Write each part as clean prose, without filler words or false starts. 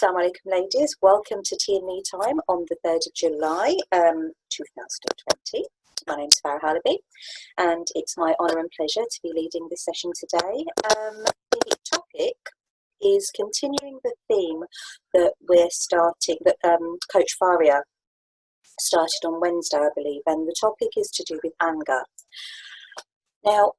Assalamu alaikum ladies, welcome to Tea and Me Time on the 3rd of July 2020. My name's Farah Halaby and it's my honour and pleasure to be leading this session today. The topic is continuing the theme that we're starting, that Coach Faria started on Wednesday, I believe, and the topic is to do with anger. Now,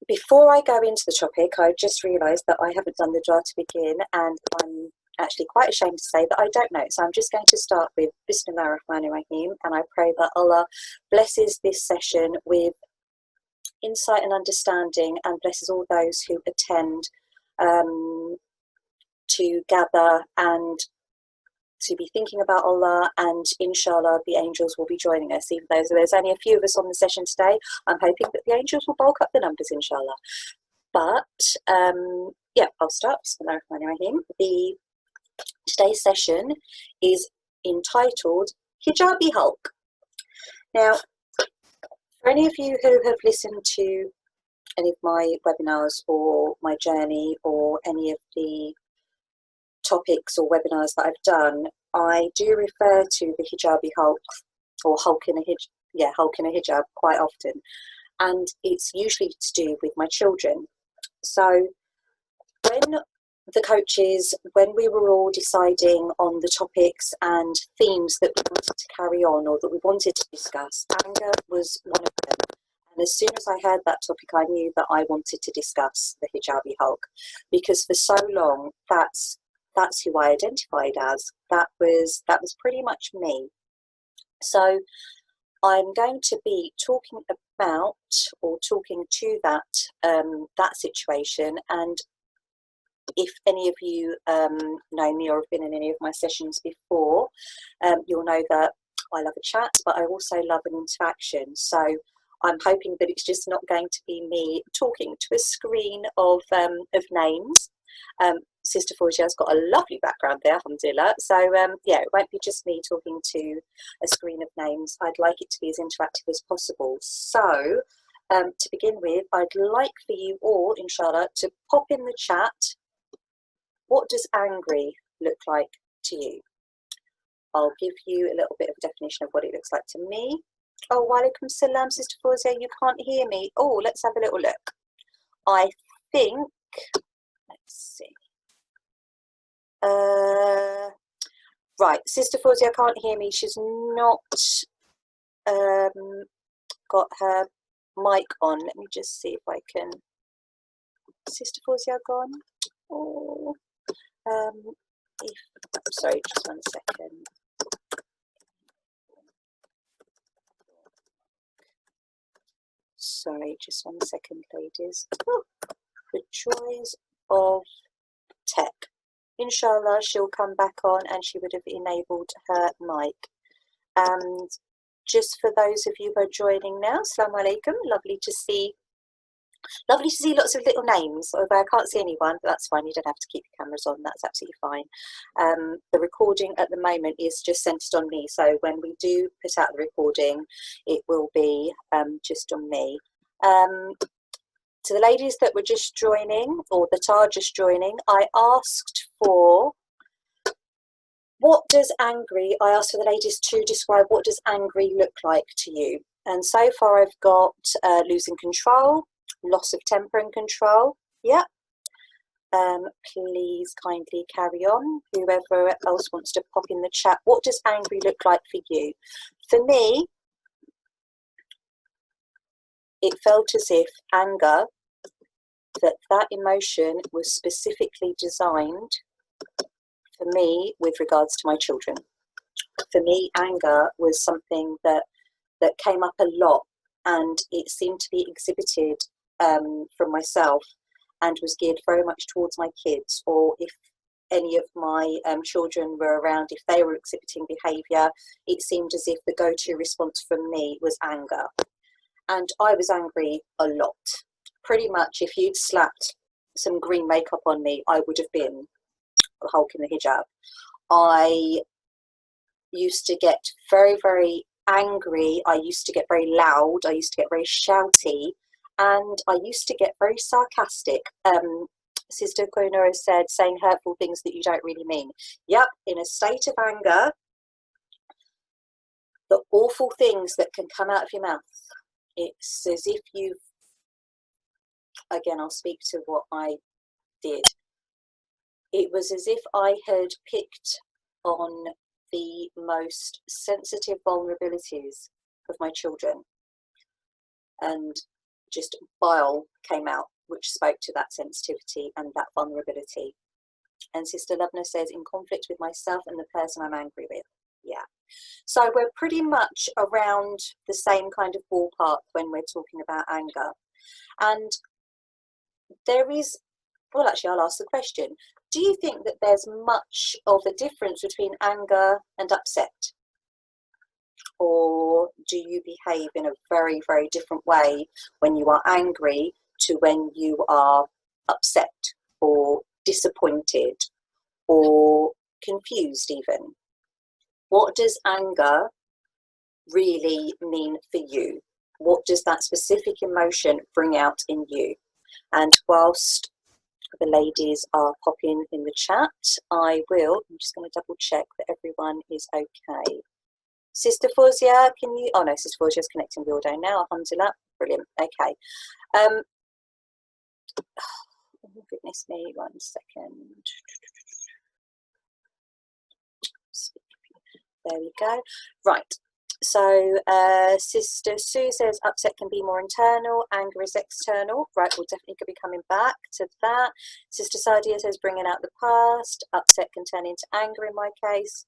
before I go into the topic, I just realised that I haven't done the dua to begin, and I'm actually quite ashamed to say that I don't know. So I'm just going to start with Bismillah ar-Rahman ar-Rahim, and I pray that Allah blesses this session with insight and understanding, and blesses all those who attend to gather and to be thinking about Allah, and inshallah the angels will be joining us. Even though there's only a few of us on the session today, I'm hoping that the angels will bulk up the numbers, inshallah. But yeah, I'll start. Bismillah ar-Rahman ar-Rahim. Today's session is entitled Hijabi Hulk. Now, for any of you who have listened to any of my webinars or my journey or any of the topics or webinars that I've done, I do refer to the Hijabi Hulk or Hulk in a hijab quite often, and it's usually to do with my children. So when the coaches, when we were all deciding on the topics and themes that we wanted to carry on or that we wanted to discuss, anger was one of them. And as soon as I heard that topic, I knew that I wanted to discuss the Hijabi Hulk, because for so long that's who I identified as. That was pretty much me. So I'm going to be talking about or talking to that situation. And if any of you know me or have been in any of my sessions before, you'll know that I love a chat, but I also love an interaction. So I'm hoping that it's just not going to be me talking to a screen of names. Sister Forgia's got a lovely background there, alhamdulillah. So yeah, it won't be just me talking to a screen of names. I'd like it to be as interactive as possible. So to begin with, I'd like for you all, inshallah, to pop in the chat, what does angry look like to you? I'll give you a little bit of a definition of what it looks like to me. Oh, walaikum salam, Sister Fawzia, you can't hear me. Oh, let's have a little look. I think, let's see. Right, Sister Fawzia can't hear me. She's not got her mic on. Let me just see if I can. Sister Fawzia gone? Oh. Sorry, just 1 second. Sorry, just 1 second, ladies. Oh, the joys of tech. Inshallah, she'll come back on and she would have enabled her mic. And just for those of you who are joining now, Assalamu alaikum, lovely to see lots of little names, although I can't see anyone, but that's fine. You don't have to keep your cameras on. That's absolutely fine. The recording at the moment is just centered on me. So when we do put out the recording, it will be just on me. To the ladies that were just joining or that are just joining, I asked for I asked for the ladies to describe what does angry look like to you. And so far I've got losing control, loss of temper and control. Yeah. Please kindly carry on. Whoever else wants to pop in the chat, what does angry look like for you? For me, it felt as if anger, that emotion was specifically designed for me with regards to my children. For me, anger was something that came up a lot, and it seemed to be exhibited from myself and was geared very much towards my kids, or if any of my children were around, if they were exhibiting behaviour, it seemed as if the go-to response from me was anger. And I was angry a lot. Pretty much if you'd slapped some green makeup on me, I would have been a Hulk in the hijab. I used to get very, very angry. I used to get very loud. I used to get very shouty. And I used to get very sarcastic. Sister Koinora said, saying hurtful things that you don't really mean. Yep, in a state of anger, the awful things that can come out of your mouth, it's as if you've, again, I'll speak to what I did. It was as if I had picked on the most sensitive vulnerabilities of my children, and just bile came out, which spoke to that sensitivity and that vulnerability. And Sister Lubna says, in conflict with myself and the person I'm angry with. Yeah. So we're pretty much around the same kind of ballpark when we're talking about anger. And there is, well, actually, I'll ask the question. Do you think that there's much of a difference between anger and upset? Or do you behave in a very, very different way when you are angry to when you are upset or disappointed or confused even? What does anger really mean for you? What does that specific emotion bring out in you? And whilst the ladies are popping in the chat, I'm just going to double check that everyone is okay. Sister Fawzia, can you, oh no, Sister Fawzia's connecting the audio now, alhamdulillah, brilliant, okay. Oh goodness me, 1 second. There we go. Right, so Sister Sue says upset can be more internal, anger is external. Right, we'll definitely be coming back to that. Sister Sadia says bringing out the past, upset can turn into anger in my case.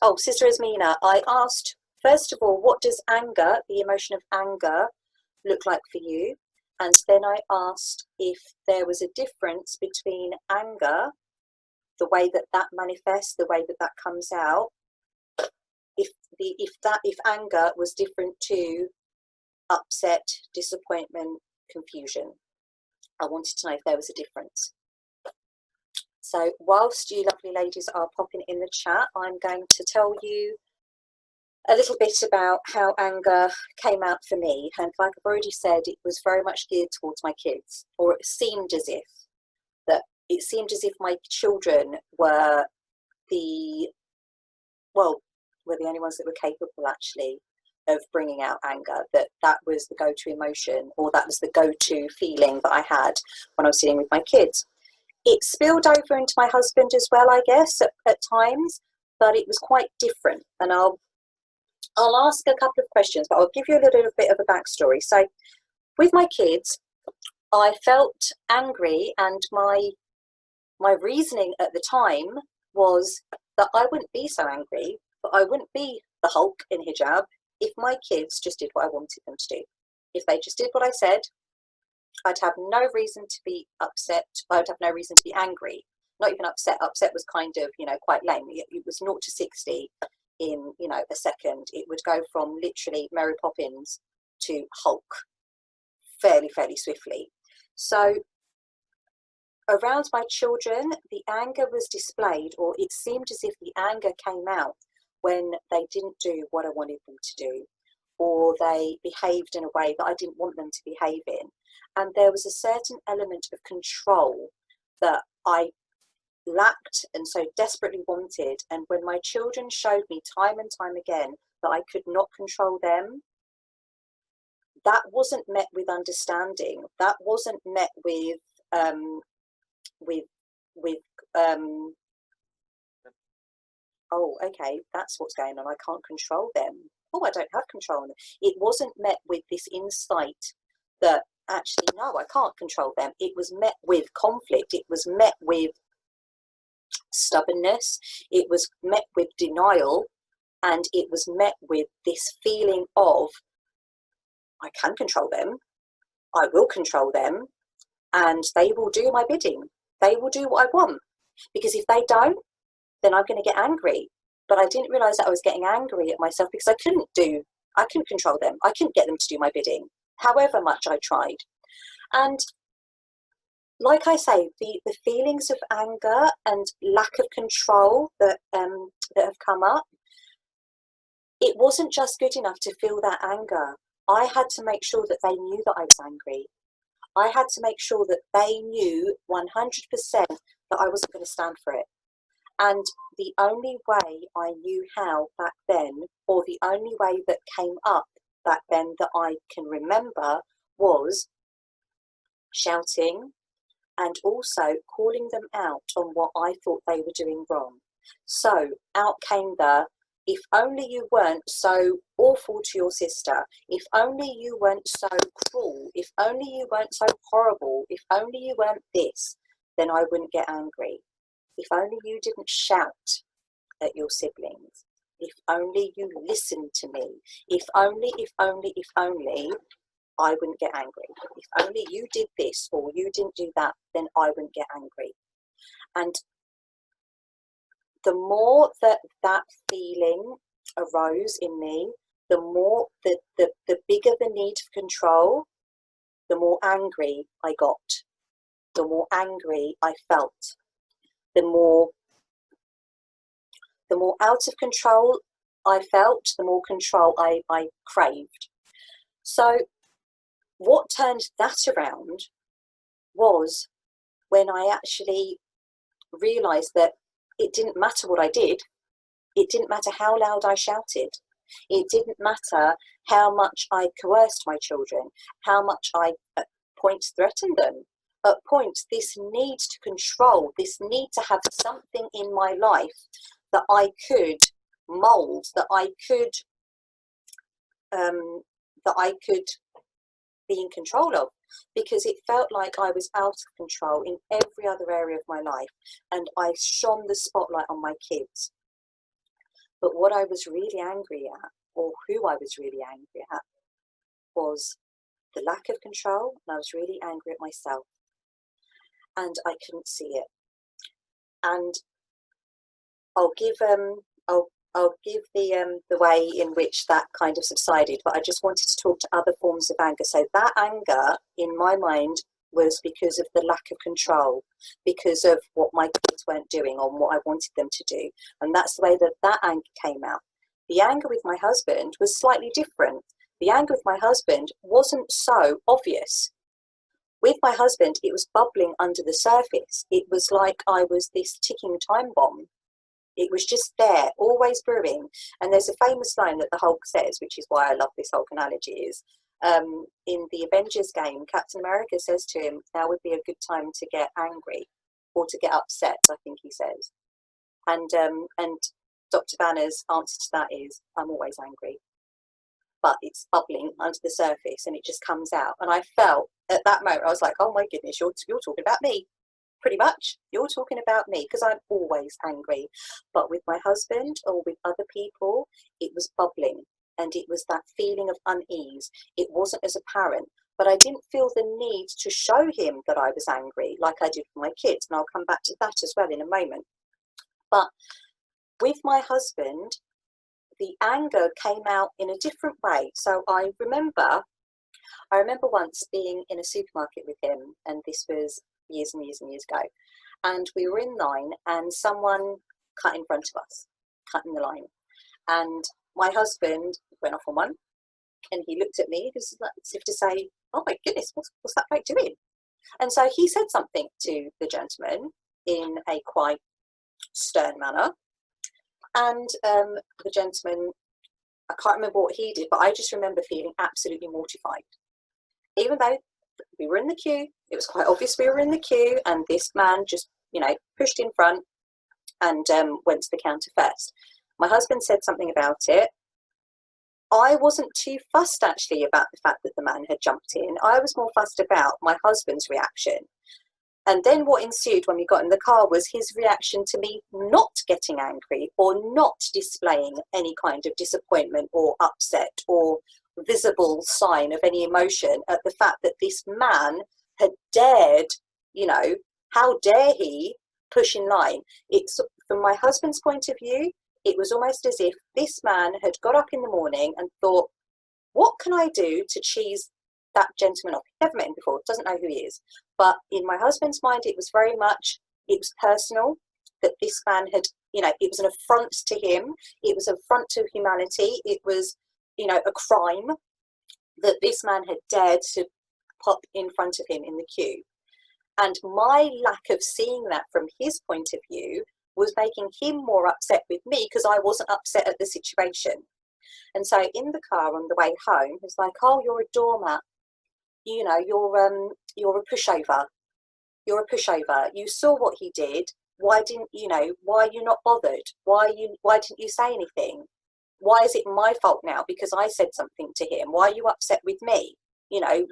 Oh, Sister Asmina, I asked, first of all, what does anger, the emotion of anger, look like for you? And then I asked if there was a difference between anger, the way that that manifests, the way that that comes out, if anger was different to upset, disappointment, confusion. I wanted to know if there was a difference. So whilst you lovely ladies are popping in the chat, I'm going to tell you a little bit about how anger came out for me. And like I've already said, it was very much geared towards my kids, or it seemed as if my children were the only ones that were capable actually of bringing out anger, that was the go-to emotion, or that was the go-to feeling that I had when I was dealing with my kids. It spilled over into my husband as well, I guess, at times, but it was quite different. And I'll ask a couple of questions, but I'll give you a little bit of a backstory. So with my kids, I felt angry, and my reasoning at the time was that I wouldn't be so angry, but I wouldn't be the Hulk in hijab if my kids just did what I wanted them to do. If they just did what I said, I'd have no reason to be upset. I would have no reason to be angry. Not even upset. Upset was kind of, quite lame. It was 0 to 60 in, a second. It would go from literally Mary Poppins to Hulk fairly swiftly. So around my children, the anger was displayed, or it seemed as if the anger came out when they didn't do what I wanted them to do, or they behaved in a way that I didn't want them to behave in. And there was a certain element of control that I lacked and so desperately wanted. And when my children showed me time and time again that I could not control them, that wasn't met with understanding. That wasn't met with oh, okay, that's what's going on. I can't control them. Oh, I don't have control on them. It wasn't met with this insight that actually, no, I can't control them. It was met with conflict. It was met with stubbornness. It was met with denial. And it was met with this feeling of, I can control them. I will control them. And they will do my bidding. They will do what I want. Because if they don't, then I'm going to get angry. But I didn't realize that I was getting angry at myself because I couldn't control them. I couldn't get them to do my bidding, however much I tried. And like I say, the feelings of anger and lack of control that have come up, it wasn't just good enough to feel that anger. I had to make sure that they knew that I was angry. I had to make sure that they knew 100% that I wasn't going to stand for it. And the only way I knew how back then, or the only way that came up back then that I can remember, was shouting and also calling them out on what I thought they were doing wrong. So out came the, if only you weren't so awful to your sister, if only you weren't so cruel, if only you weren't so horrible, if only you weren't this, then I wouldn't get angry. If only you didn't shout at your siblings, if only you listened to me, if only, I wouldn't get angry. If only you did this or you didn't do that, then I wouldn't get angry. And the more that feeling arose in me, the more the bigger the need for control, the more angry I got, the more angry I felt, the more out of control I felt, the more control I craved. So what turned that around was when I actually realised that it didn't matter what I did. It didn't matter how loud I shouted. It didn't matter how much I coerced my children, how much I at points threatened them. At points, this need to control, this need to have something in my life that I could mould, that I could be in control of, because it felt like I was out of control in every other area of my life, and I shone the spotlight on my kids. But what I was really angry at, or who I was really angry at, was the lack of control, and I was really angry at myself, and I couldn't see it. And I'll give the way in which that kind of subsided, but I just wanted to talk to other forms of anger. So that anger in my mind was because of the lack of control, because of what my kids weren't doing or what I wanted them to do. And that's the way that anger came out. The anger with my husband was slightly different. The anger with my husband wasn't so obvious. With my husband, it was bubbling under the surface. It was like I was this ticking time bomb. It was just there, always brewing. And there's a famous line that the Hulk says, which is why I love this Hulk analogy, is in the Avengers game, Captain America says to him, now would be a good time to get angry or to get upset, I think he says. And Dr. Banner's answer to that is, I'm always angry. But it's bubbling under the surface and it just comes out. And I felt at that moment, I was like, oh my goodness, you're talking about me. Pretty much, you're talking about me, because I'm always angry. But with my husband or with other people, it was bubbling, and it was that feeling of unease. It wasn't as apparent, but I didn't feel the need to show him that I was angry like I did with my kids, and I'll come back to that as well in a moment. But with my husband, the anger came out in a different way. So I remember once being in a supermarket with him, and this was years and years and years ago, and we were in line and someone cut in front of us, cut in the line, and my husband went off on one, and he looked at me as if to say, oh my goodness, what's that bloke doing? And so he said something to the gentleman in a quite stern manner, and the gentleman, I can't remember what he did, but I just remember feeling absolutely mortified, even though we were in the queue. It was quite obvious we were in the queue, and this man just, pushed in front and went to the counter first. My husband said something about it. I wasn't too fussed actually about the fact that the man had jumped in. I was more fussed about my husband's reaction. And then what ensued when we got in the car was his reaction to me not getting angry or not displaying any kind of disappointment or upset or visible sign of any emotion at the fact that this man had dared, how dare he push in line. It's from my husband's point of view, it was almost as if this man had got up in the morning and thought, what can I do to cheese that gentleman off? Never met him before, doesn't know who he is. But in my husband's mind, it was very much, it was personal, that this man had, it was an affront to him. It was an affront to humanity. It was, a crime that this man had dared to pop in front of him in the queue. And my lack of seeing that from his point of view was making him more upset with me because I wasn't upset at the situation. And so in the car on the way home, it's like, oh, you're a doormat. You know, you're a pushover. You're a pushover. You saw what he did. Why didn't why are you not bothered? Why didn't you say anything? Why is it my fault now because I said something to him? Why are you upset with me? You know,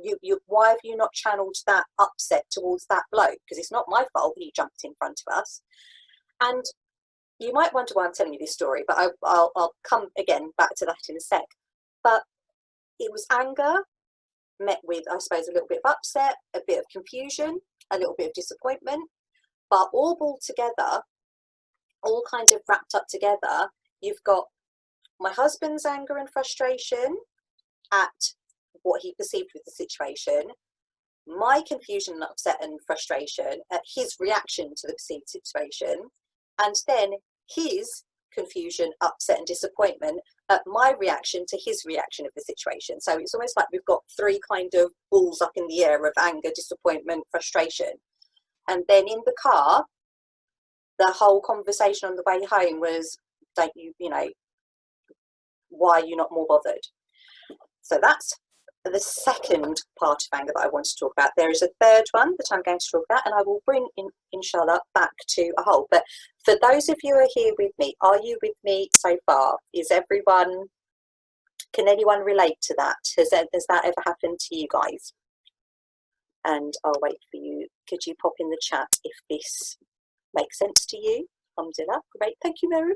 why have you not channeled that upset towards that bloke? Because it's not my fault he jumped in front of us. And you might wonder why I'm telling you this story, but I'll come again back to that in a sec. But it was anger met with, I suppose, a little bit of upset, a bit of confusion, a little bit of disappointment, but all brought together, all kind of wrapped up together. You've got my husband's anger and frustration at what he perceived with the situation, my confusion and upset and frustration at his reaction to the perceived situation, and then his confusion, upset and disappointment at my reaction to his reaction of the situation. So it's almost like we've got three kind of balls up in the air of anger, disappointment, frustration. And then in the car, the whole conversation on the way home was, don't you, why are you not more bothered? So that's the second part of anger that I want to talk about. There is a third one that I'm going to talk about, and I will bring inshallah back to a whole. But for those of you who are here with me, are you with me so far? Can anyone relate to that? Has that ever happened to you guys? And I'll wait for you. Could you pop in the chat if this makes sense to you? Alhamdulillah. Great. Thank you, Mary.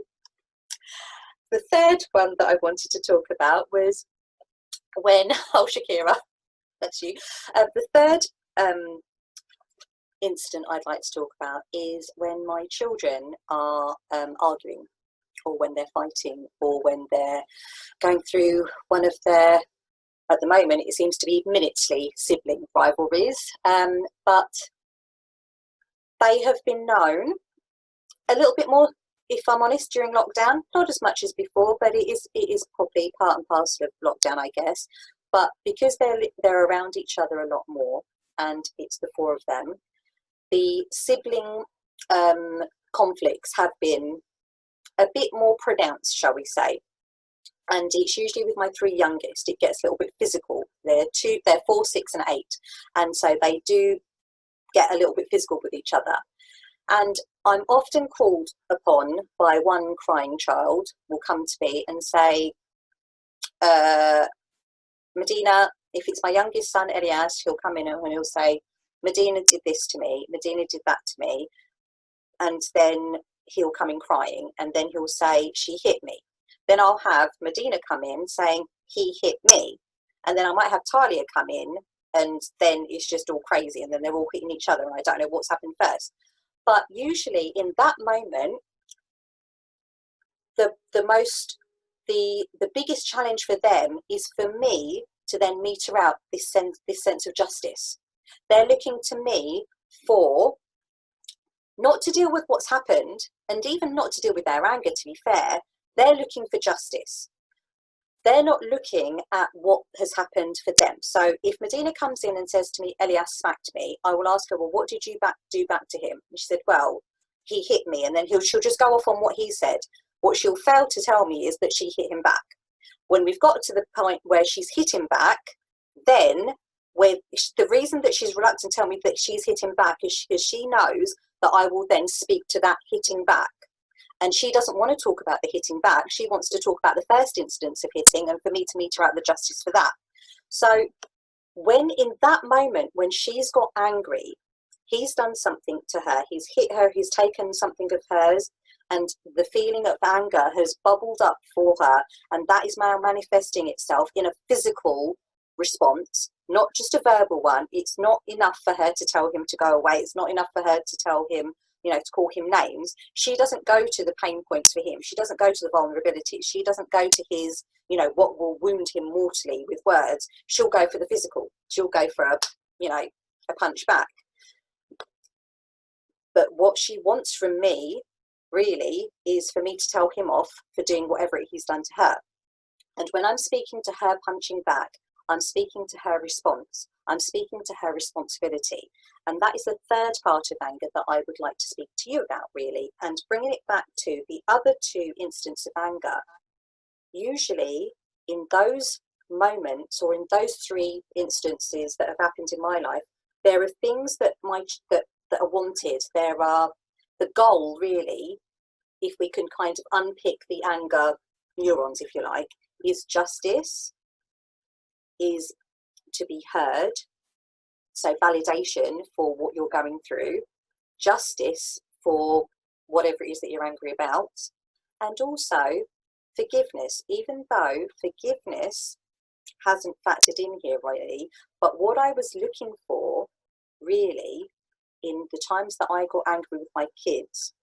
The third one that I wanted to talk about was when, oh, Shakira, that's you. The third incident I'd like to talk about is when my children are arguing, or when they're fighting, or when they're going through one of their, at the moment, it seems to be minutely sibling rivalries, but they have been known a little bit more, if I'm honest, during lockdown, not as much as before, but it is probably part and parcel of lockdown, I guess. But because they're around each other a lot more, and it's the four of them, the sibling conflicts have been a bit more pronounced, shall we say. And it's usually with my three youngest, it gets a little bit physical. They're 4, 6 and 8. And so they do get a little bit physical with each other. And I'm often called upon by one crying child will come to me and say, Medina, if it's my youngest son, Elias, he'll come in and he'll say, Medina did this to me, Medina did that to me. And then he'll come in crying, and then he'll say, she hit me. Then I'll have Medina come in saying, he hit me. And then I might have Talia come in, and then it's just all crazy, and then they're all hitting each other, and I don't know what's happened first. But usually in that moment, the biggest challenge for them is for me to then meter out this sense of justice. They're looking to me for not to deal with what's happened, and even not to deal with their anger, to be fair. They're looking for justice. They're not looking at what has happened for them. So if Medina comes in and says to me, Elias smacked me, I will ask her, well, what did you do back to him? And she said, well, he hit me. And then she'll just go off on what he said. What she'll fail to tell me is that she hit him back. When we've got to the point where she's hit him back, then the reason that she's reluctant to tell me that she's hit him back is because she knows that I will then speak to that hitting back. And she doesn't want to talk about the hitting back. She wants to talk about the first instance of hitting, and for me to meter out the justice for that. So when in that moment, when she's got angry, he's done something to her, he's hit her, he's taken something of hers, and the feeling of anger has bubbled up for her, and that is now manifesting itself in a physical response, not just a verbal one. It's not enough for her to tell him to go away. It's not enough for her to tell him, to call him names. She doesn't go to the pain points for him. She doesn't go to the vulnerabilities. She doesn't go to his, what will wound him mortally with words. She'll go for the physical. She'll go for a punch back. But what she wants from me really is for me to tell him off for doing whatever he's done to her. And when I'm speaking to her punching back, I'm speaking to her response. I'm speaking to her responsibility. And that is the third part of anger that I would like to speak to you about, really. And bringing it back to the other two instances of anger, usually in those moments, or in those three instances that have happened in my life, there are things that are wanted. There are the goal, really, if we can kind of unpick the anger neurons, if you like, is justice, is to be heard. So validation for what you're going through, justice for whatever it is that you're angry about, and also forgiveness, even though forgiveness hasn't factored in here really. But what I was looking for really in the times that I got angry with my kids,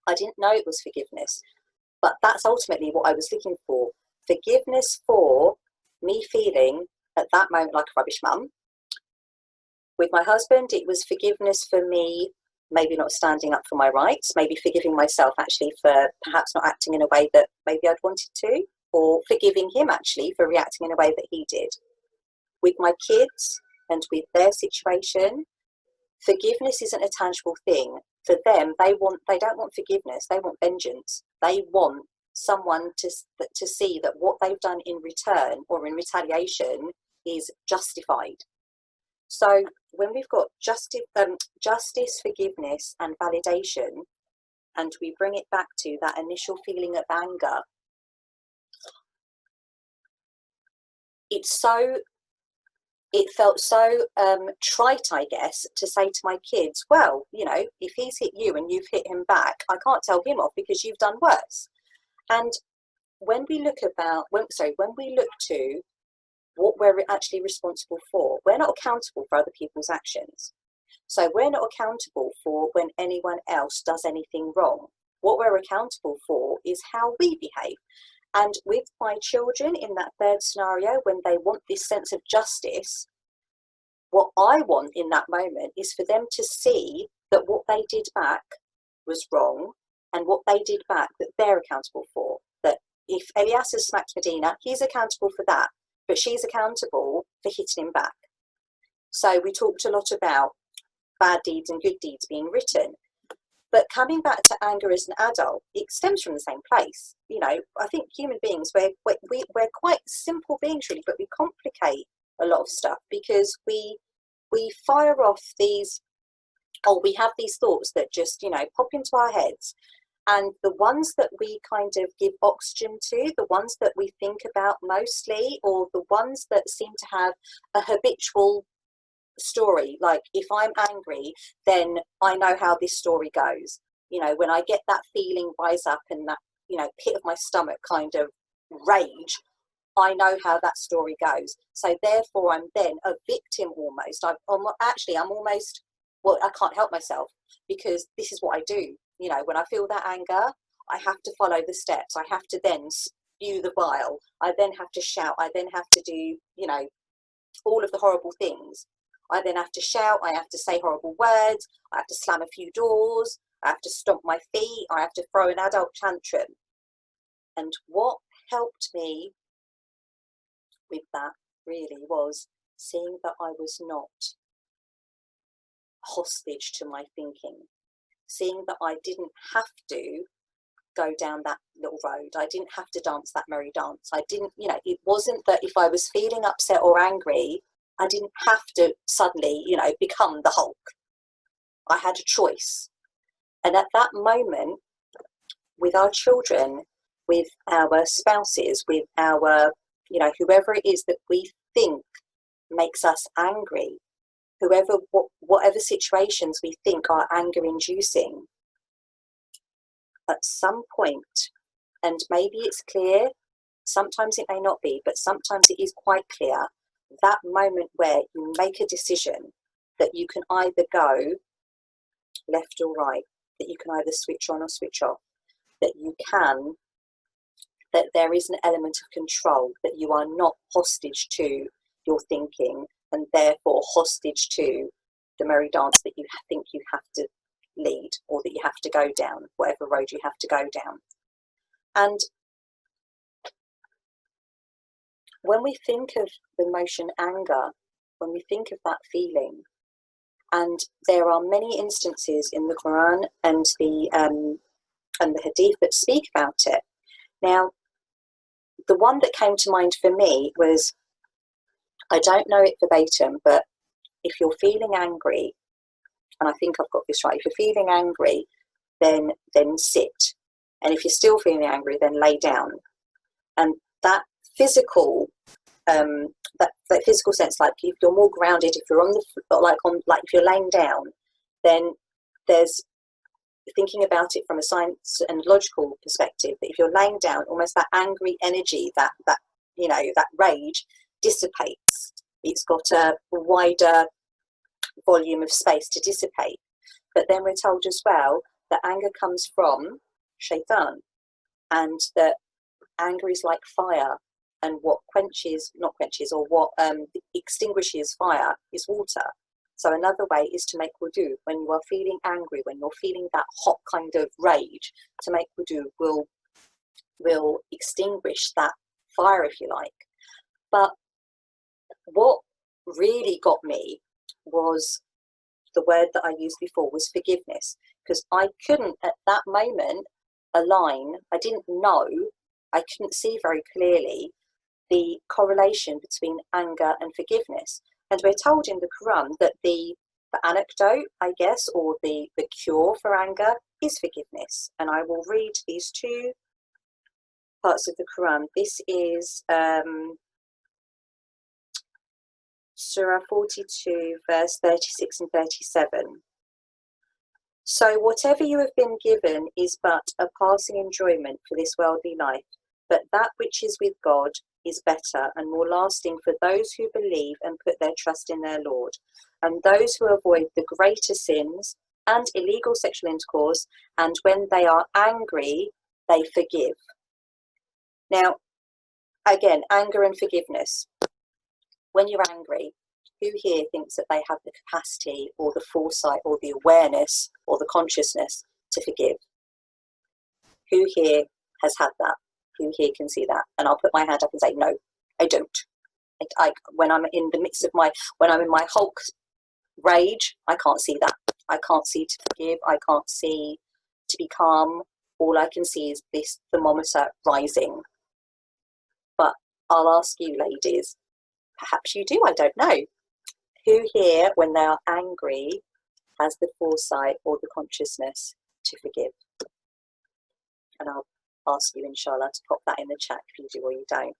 I didn't know it was forgiveness, but that's ultimately what I was looking for. Forgiveness for me feeling at that moment like a rubbish mum. With my husband, it was forgiveness for me maybe not standing up for my rights, maybe forgiving myself actually for perhaps not acting in a way that maybe I'd wanted to, or forgiving him actually for reacting in a way that he did. With my kids and with their situation, forgiveness isn't a tangible thing. For them, they don't want forgiveness, they want vengeance. They want someone to see that what they've done in return or in retaliation is justified. So when we've got justice, forgiveness and validation, and we bring it back to that initial feeling of anger, it felt so trite, I guess, to say to my kids, well, you know, if he's hit you and you've hit him back, I can't tell him off because you've done worse. And when we look to what we're actually responsible for, we're not accountable for other people's actions. So we're not accountable for when anyone else does anything wrong. What we're accountable for is how we behave. And with my children in that third scenario, when they want this sense of justice, what I want in that moment is for them to see that what they did back was wrong, and what they did back that they're accountable for. That if Elias has smacked Medina, he's accountable for that, but she's accountable for hitting him back. So we talked a lot about bad deeds and good deeds being written. But coming back to anger as an adult, it stems from the same place. You know, I think human beings, we're quite simple beings really, but we complicate a lot of stuff because we fire off these, we have these thoughts that just, you know, pop into our heads. And the ones that we kind of give oxygen to, the ones that we think about mostly, or the ones that seem to have a habitual story, like if I'm angry, then I know how this story goes. You know, when I get that feeling rise up and that, you know, pit of my stomach kind of rage, I know how that story goes. So therefore I'm then a victim almost. I'm almost, well, I can't help myself because this is what I do. You know, when I feel that anger, I have to follow the steps. I have to then spew the bile. I then have to shout. I then have to do, you know, all of the horrible things. I then have to shout, I have to say horrible words, I have to slam a few doors, I have to stomp my feet, I have to throw an adult tantrum. And what helped me with that really was seeing that I was not hostage to my thinking, seeing that I didn't have to go down that little road, I didn't have to dance that merry dance, I didn't, you know, it wasn't that if I was feeling upset or angry, I didn't have to suddenly, you know, become the Hulk. I had a choice. And at that moment, with our children, with our spouses, with our, you know, whoever it is that we think makes us angry, whatever situations we think are anger inducing, at some point, and maybe it's clear, sometimes it may not be, but sometimes it is quite clear, that moment where you make a decision that you can either go left or right, that you can either switch on or switch off, that there is an element of control, that you are not hostage to your thinking and therefore hostage to the merry dance that you think you have to lead or that you have to go down, whatever road you have to go down. And when we think of the emotion anger, when we think of that feeling. And there are many instances in the Quran and the Hadith that speak about it. Now, the one that came to mind for me was, I don't know it verbatim, but if you're feeling angry, and I think I've got this right, if you're feeling angry, then sit. And if you're still feeling angry, then lay down. And that physical, that physical sense, like if you're more grounded, if you're on the, like if you're laying down, then there's thinking about it from a science and logical perspective, that if you're laying down, almost that angry energy, that you know, that rage dissipates. It's got a wider volume of space to dissipate. But then we're told as well that anger comes from shaitan, and that anger is like fire, and what extinguishes fire is water. So another way is to make wudu. When you are feeling angry, when you're feeling that hot kind of rage, to make wudu will extinguish that fire, if you like. But what really got me was the word that I used before, was forgiveness, because I couldn't at that moment align, I didn't know, I couldn't see very clearly the correlation between anger and forgiveness. And we're told in the Quran that the anecdote, I guess, or the cure for anger is forgiveness. And I will read these two parts of the Quran. This is Surah 42, verse 36 and 37. So whatever you have been given is but a passing enjoyment for this worldly life, but that which is with God is better and more lasting for those who believe and put their trust in their Lord, and those who avoid the greater sins and illegal sexual intercourse, and when they are angry, they forgive. Now, again, anger and forgiveness. When you're angry, who here thinks that they have the capacity or the foresight or the awareness or the consciousness to forgive? Who here has had that? Who here can see that? And I'll put my hand up and say, no, I don't. When I'm in the midst of when I'm in my Hulk rage, I can't see that. I can't see to forgive. I can't see to be calm. All I can see is this thermometer rising. But I'll ask you, ladies, perhaps you do, I don't know. Who here, when they are angry, has the foresight or the consciousness to forgive? And I'll ask you, inshallah, to pop that in the chat if you do or you don't.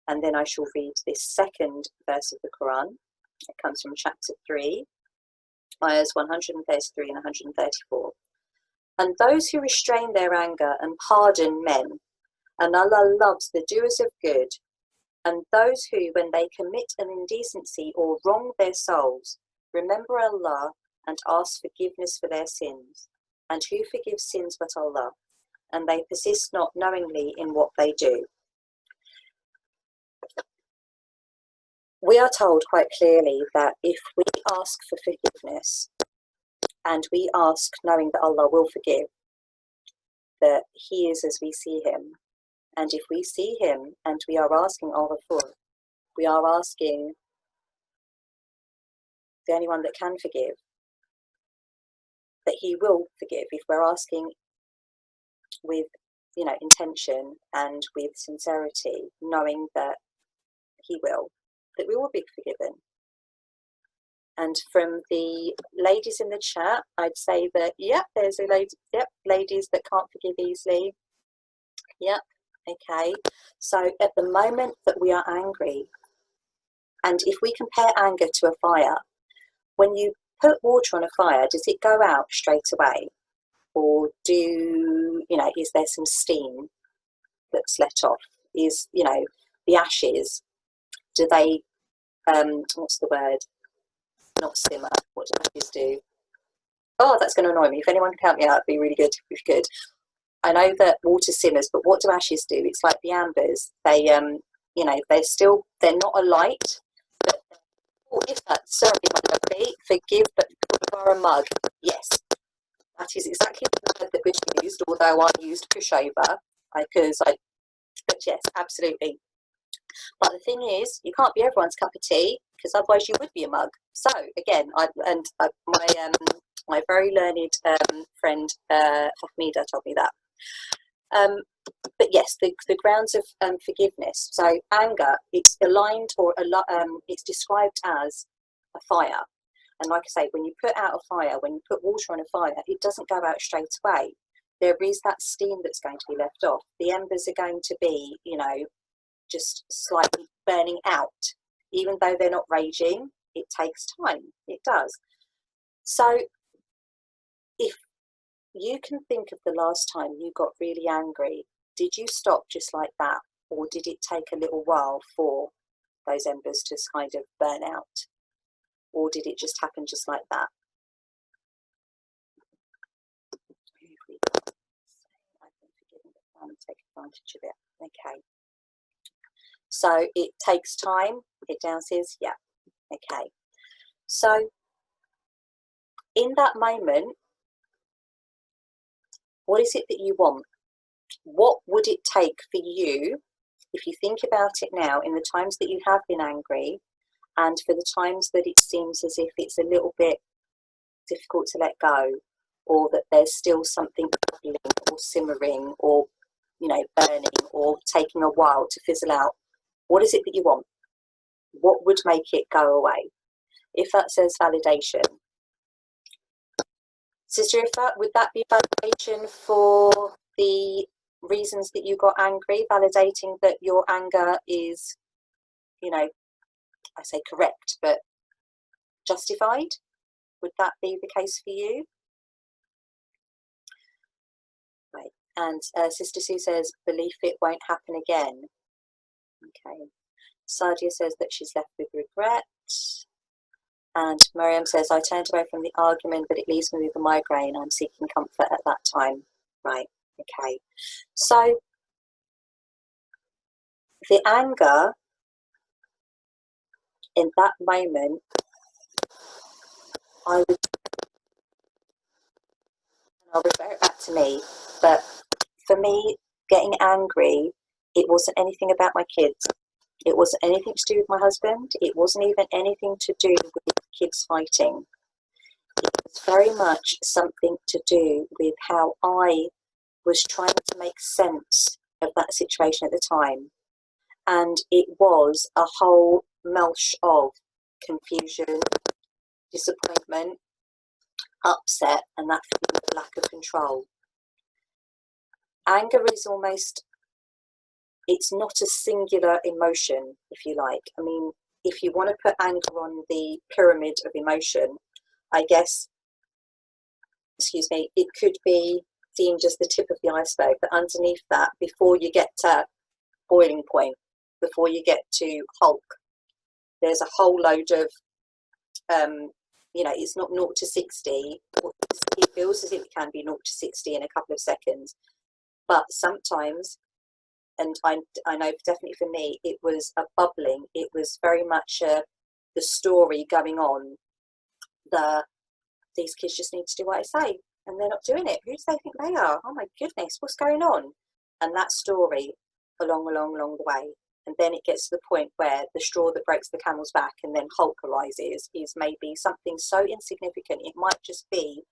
And then I shall read this second verse of the Quran. It comes from chapter 3, ayahs 133 and 134. And those who restrain their anger and pardon men, and Allah loves the doers of good, and those who, when they commit an indecency or wrong their souls, remember Allah and ask forgiveness for their sins, and who forgives sins but Allah, and they persist not knowingly in what they do. We are told quite clearly that if we ask for forgiveness, and we ask knowing that Allah will forgive, that He is as we see Him. And if we see Him and we are asking al-Ghafur, we are asking the only one that can forgive, that He will forgive. If we're asking with, intention and with sincerity, knowing that He will, that we will be forgiven. And from the ladies in the chat, I'd say that, there's a lady, ladies that can't forgive easily. Okay, so at the moment that we are angry, and if we compare anger to a fire, when you put water on a fire, does it go out straight away? Or is there some steam that's let off? Is, the ashes, do they, what's the word? Not simmer, what do ashes do? Oh, that's going to annoy me. If anyone can help me out, it'd be really good if you could. I know that water simmers, but what do ashes do? It's like the ambers. They, they're not alight. But, if that's, sorry, my lovely, forgive, but for a mug. Yes, that is exactly the word that was used, although I used pushover, but yes, absolutely. But the thing is, you can't be everyone's cup of tea, because otherwise you would be a mug. So again, my very learned friend Fahmida told me that. But yes, the grounds of forgiveness. So anger, it's aligned it's described as a fire. And like I say, when you put out a fire, when you put water on a fire, it doesn't go out straight away. There is that steam that's going to be left off. The embers are going to be, just slightly burning out. Even though they're not raging, it takes time. It does. So if you can think of the last time you got really angry, did you stop just like that? Or did it take a little while for those embers to kind of burn out? Or did it just happen just like that? I've been forgiven, but I'm take advantage of it. Okay. So it takes time. It downstairs, yeah. Okay. So in that moment, what is it that you want? What would it take for you, if you think about it now, in the times that you have been angry, and for the times that it seems as if it's a little bit difficult to let go, or that there's still something bubbling or simmering or, burning or taking a while to fizzle out? What is it that you want? What would make it go away? If that says validation. Sister Ifa, would that be validation for the reasons that you got angry, validating that your anger is, I say correct, but justified? Would that be the case for you? Right. And Sister Sue says, belief it won't happen again. Okay. Sadia says that she's left with regret. And Miriam says, I turned away from the argument, but it leaves me with a migraine. I'm seeking comfort at that time. Right. Okay. So the anger in that moment, I'll refer it back to me, but for me, getting angry, it wasn't anything about my kids. It wasn't anything to do with my husband. It wasn't even anything to do with kids fighting. It was very much something to do with how I was trying to make sense of that situation at the time. And it was a whole melch of confusion, disappointment, upset, and that feeling of lack of control. Anger is almost, it's not a singular emotion, if you like. I mean, if you want to put anger on the pyramid of emotion, I guess, it could be deemed as the tip of the iceberg, but underneath that, before you get to boiling point, before you get to Hulk, there's a whole load of, it's not 0 to 60. It feels as if it can be 0 to 60 in a couple of seconds. But sometimes, and I know definitely for me, it was a bubbling. It was very much the story going on. These kids just need to do what I say, and they're not doing it. Who do they think they are? Oh my goodness, what's going on? And that story along the way. And then it gets to the point where the straw that breaks the camel's back and then Hulk arises is maybe something so insignificant. It might just be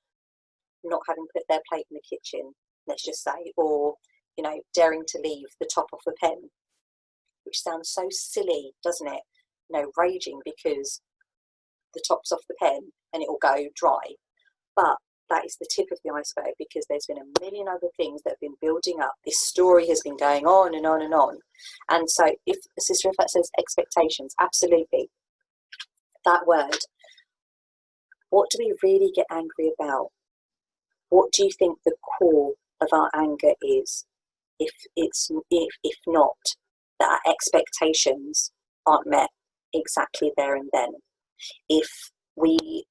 not having put their plate in the kitchen, let's just say, or, daring to leave the top off a pen, which sounds so silly, doesn't it? Raging because the top's off the pen and it will go dry. But that is the tip of the iceberg, because there's been a million other things that have been building up. This story has been going on and on and on. And so if Sister Rifat says expectations, absolutely. That word, what do we really get angry about? What do you think the core of our anger is? If not, that our expectations aren't met exactly there and then. If we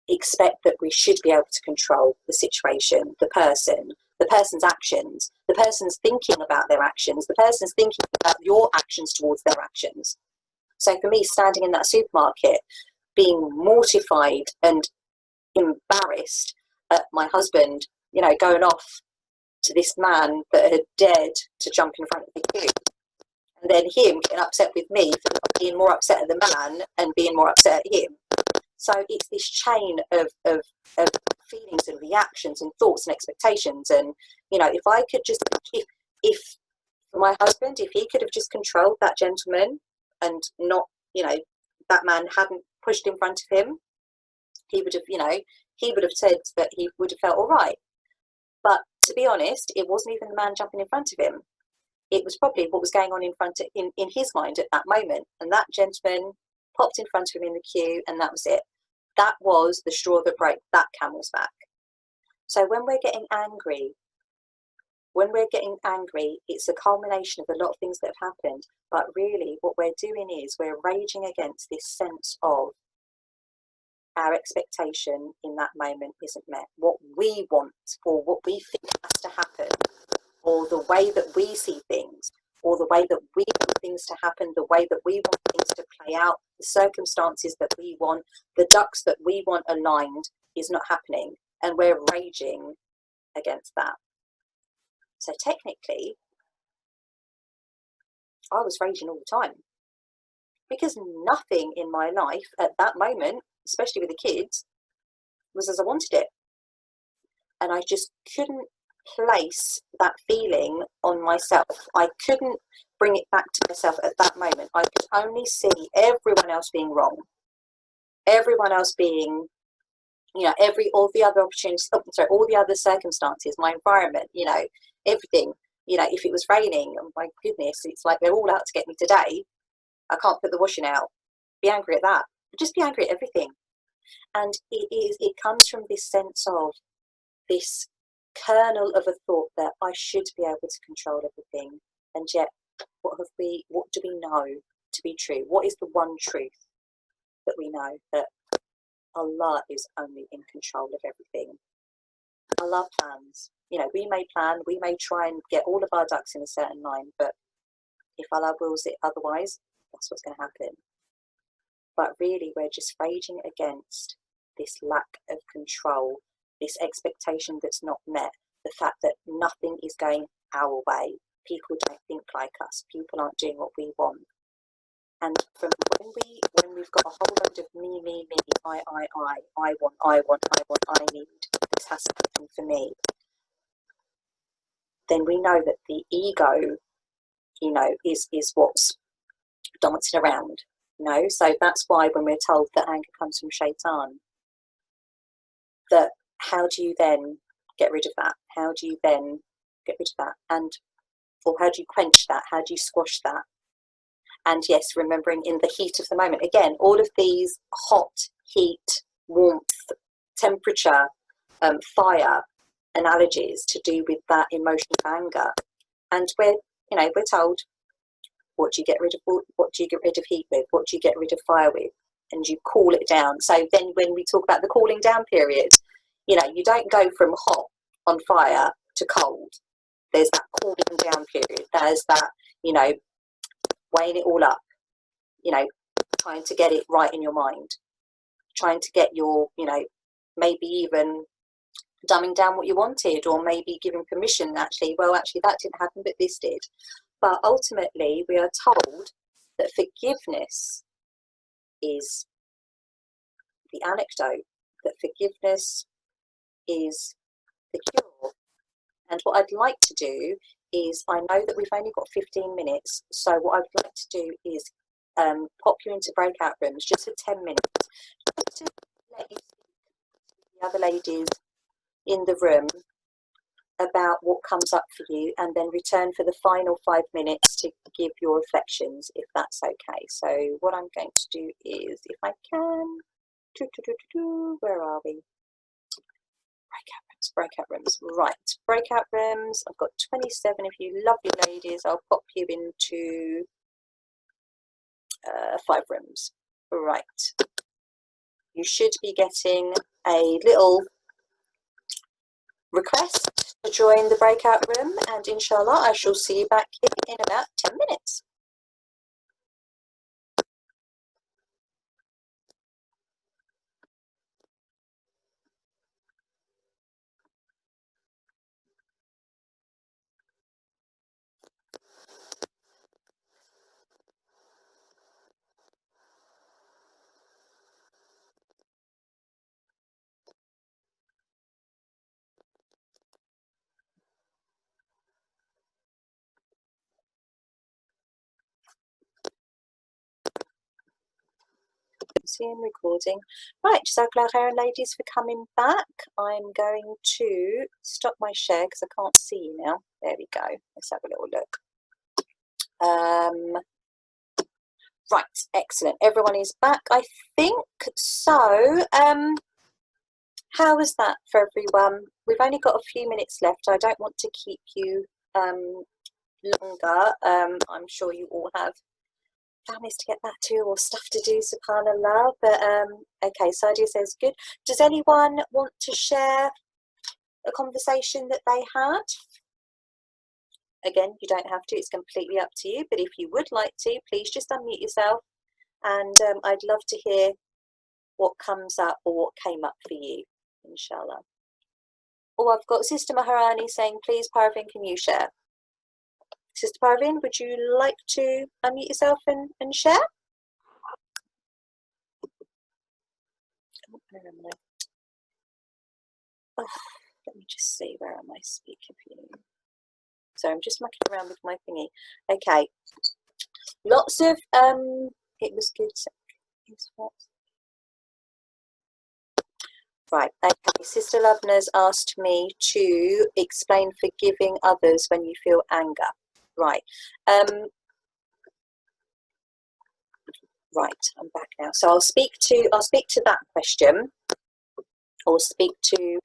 expect that we should be able to control the situation, the person's actions, the person's thinking about their actions, the person's thinking about your actions towards their actions. So for me, standing in that supermarket, being mortified and embarrassed at my husband, going off to this man that had dared to jump in front of the queue and then him getting upset with me for being more upset at the man and being more upset at him. So it's this chain of feelings and reactions and thoughts and expectations. And, you know, if I could just, if my husband, if he could have just controlled that gentleman and not, you know, that man hadn't pushed in front of him, he would have, you know, he would have said that he would have felt all right. But to be honest, it wasn't even the man jumping in front of him. It was probably what was going on in his mind at that moment. And that gentleman popped in front of him in the queue, and that was it. That was the straw that broke that camel's back. So when we're getting angry, it's a culmination of a lot of things that have happened. But really what we're doing is we're raging against this sense of our expectation in that moment isn't met. What we want, or what we think has to happen, or the way that we see things, or the way that we want things to happen, the way that we want things to play out, the circumstances that we want, the ducks that we want aligned is not happening. And we're raging against that. So technically, I was raging all the time, because nothing in my life at that moment, especially with the kids, was as I wanted it. And I just couldn't place that feeling on myself. I couldn't bring it back to myself at that moment. I could only see everyone else being wrong, everyone else being, you know, all the other opportunities, all the other circumstances, my environment, you know, everything. You know, if it was raining, oh my goodness, it's like they're all out to get me today. I can't put the washing out. Be angry at that. Just be angry at everything. And it comes from this sense of this kernel of a thought that I should be able to control everything. And yet, what do we know to be true? What is the one truth that we know? That Allah is only in control of everything. Allah plans. You know, we may plan, we may try and get all of our ducks in a certain line, but if Allah wills it otherwise, that's what's going to happen. But really, we're just raging against this lack of control, this expectation that's not met, the fact that nothing is going our way. People don't think like us. People aren't doing what we want. And from when we've got a whole load of me, I want, I need, this has to happen for me, then we know that the ego, you know, is what's dancing around, you know. So that's why when we're told that anger comes from shaitan, that how do you then get rid of that? How do you then get rid of that? And or how do you quench that? How do you squash that? And yes, remembering in the heat of the moment, again, all of these hot, heat, warmth, temperature, fire analogies to do with that emotion of anger. And we're told, what do you get rid of? What do you get rid of heat with? What do you get rid of fire with? And you cool it down. So then when we talk about the cooling down period, you know, you don't go from hot on fire to cold. There's that cooling down period. There's that, you know, weighing it all up, you know, trying to get it right in your mind, trying to get your, you know, maybe even dumbing down what you wanted, or maybe giving permission, actually that didn't happen, but this did. But ultimately, we are told that forgiveness is the antidote, that forgiveness is the cure. And what I'd like to do is, I know that we've only got 15 minutes, so what I'd like to do is pop you into breakout rooms just for 10 minutes, just to let you speak to the other ladies in the room about what comes up for you, and then return for the final 5 minutes to give your reflections, if that's okay. So what I'm going to do is, if I can, where are we? Breakout rooms, right, breakout rooms. I've got 27 of you lovely ladies. I'll pop you into 5 rooms. Right, you should be getting a little request to join the breakout room, and inshallah I shall see you back here in about 10 minutes. Recording. Right, Jazakallah khairan, ladies, for coming back. I'm going to stop my share because I can't see you now. There we go. Let's have a little look. Right, excellent. Everyone is back, I think. So, how was that for everyone? We've only got a few minutes left. I don't want to keep you longer. I'm sure you all have families to get back to or stuff to do, subhanallah. But okay, Sadia says good. Does anyone want to share a conversation that they had? Again, you don't have to, it's completely up to you, but if you would like to, please just unmute yourself, and I'd love to hear what comes up or what came up for you, inshallah. Oh, I've got Sister Maharani saying, please, Parvin, can you share? Sister Parvin, would you like to unmute yourself and share? Oh, let me just see, where am I speaking for you? So I'm just mucking around with my thingy. Okay. Lots of, it was good. Right, okay. Sister Lubna's asked me to explain forgiving others when you feel anger. Right. Right, I'm back now. So I'll speak to that question. Or speak to,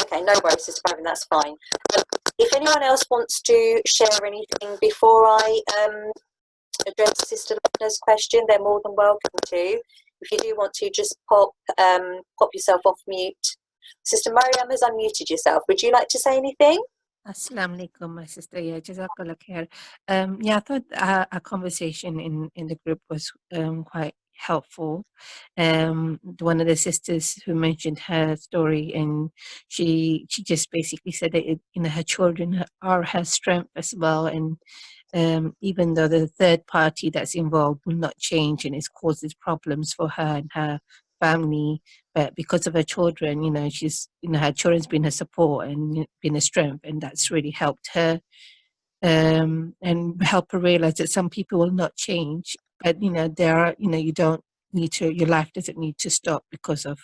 okay, no worries, Sister Baron, that's fine. If anyone else wants to share anything before I address Sister Lubna's question, they're more than welcome to. If you do want to, just pop yourself off mute. Sister Mariam has unmuted yourself. Would you like to say anything? Assalamu alaikum, my sister. Yeah, Jazakallah khair. Yeah, I thought our conversation in the group was quite helpful. One of the sisters who mentioned her story, and she just basically said that her children are her strength as well, and even though the third party that's involved will not change and it causes problems for her and her family, but because of her children, she's her children's been her support and been a strength, and that's really helped her and help her realize that some people will not change, but there are you don't need to, your life doesn't need to stop because of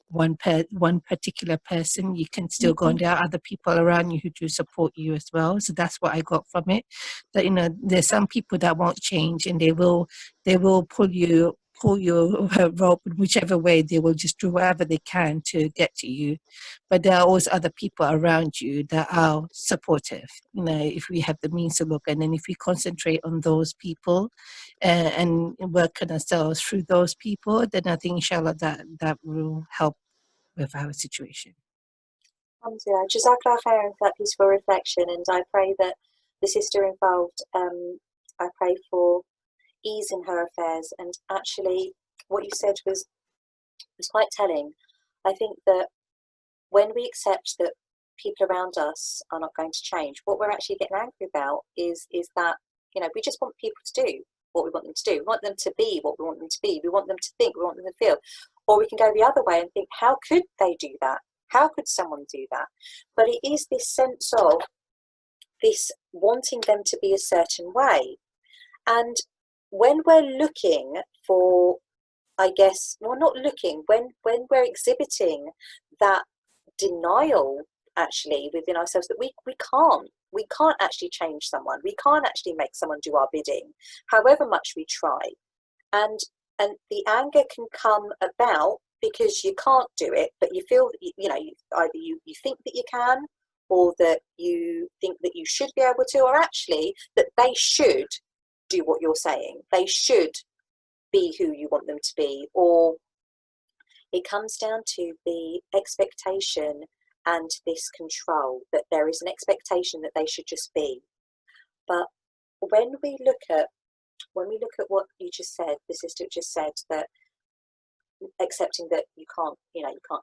one particular person. You can still go, and there are other people around you who do support you as well. So that's what I got from it, that there's some people that won't change, and they will pull your rope in whichever way. They will just do whatever they can to get to you, but there are always other people around you that are supportive, if we have the means to look. And then if we concentrate on those people and work on ourselves through those people, then I think inshallah that will help with our situation. Alhamdulillah. Jazakallah khairan for that peaceful reflection, and I pray that the sister involved, I pray for ease in her affairs. And actually what you said was quite telling. I think that when we accept that people around us are not going to change, what we're actually getting angry about is that we just want people to do what we want them to do. We want them to be what we want them to be. We want them to think, we want them to feel. Or we can go the other way and think, how could they do that? How could someone do that? But it is this sense of this wanting them to be a certain way. And when we're looking for, I guess, well, not looking, when we're exhibiting that denial actually within ourselves, that we can't actually change someone, we can't actually make someone do our bidding, however much we try. And the anger can come about because you can't do it, but you feel that either you think that you can, or that you think that you should be able to, or actually that they should do what you're saying, they should be who you want them to be. Or it comes down to the expectation and this control, that there is an expectation that they should just be. But when we look at what you just said, the sister just said, that accepting that you can't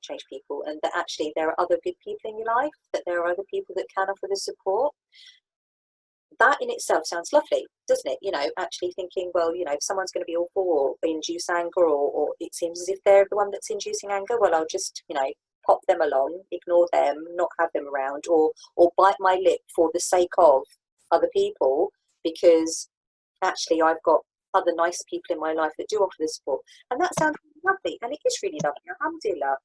change people, and that actually there are other good people in your life, that there are other people that can offer the support. That in itself sounds lovely, doesn't it? Actually thinking, well, if someone's going to be awful or induce anger, or it seems as if they're the one that's inducing anger, well, I'll just, pop them along, ignore them, not have them around, or bite my lip for the sake of other people, because actually I've got other nice people in my life that do offer the support. And that sounds lovely, and it is really lovely, alhamdulillah.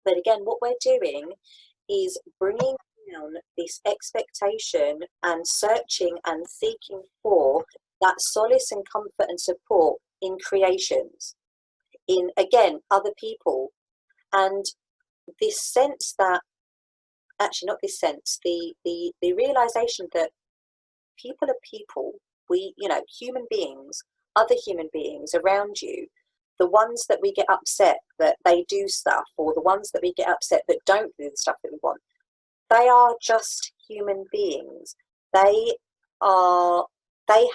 But again, what we're doing is bringing down this expectation and searching and seeking for that solace and comfort and support in creations, in, again, other people. And this sense that, actually not this sense, the realization that people are people, we, you know, human beings, other human beings around you, the ones that we get upset that they do stuff, or the ones that we get upset that don't do the stuff that we want, they are just human beings. They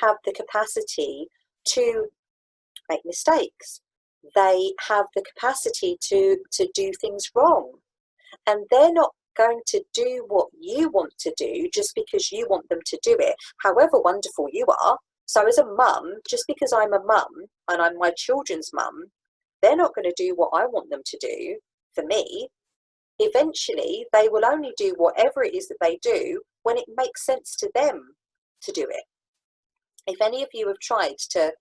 have the capacity to make mistakes. They have the capacity to do things wrong. And they're not going to do what you want to do just because you want them to do it, however wonderful you are. So as a mum, just because I'm a mum and I'm my children's mum, they're not going to do what I want them to do for me. Eventually, they will only do whatever it is that they do when it makes sense to them to do it. If any of you have tried to,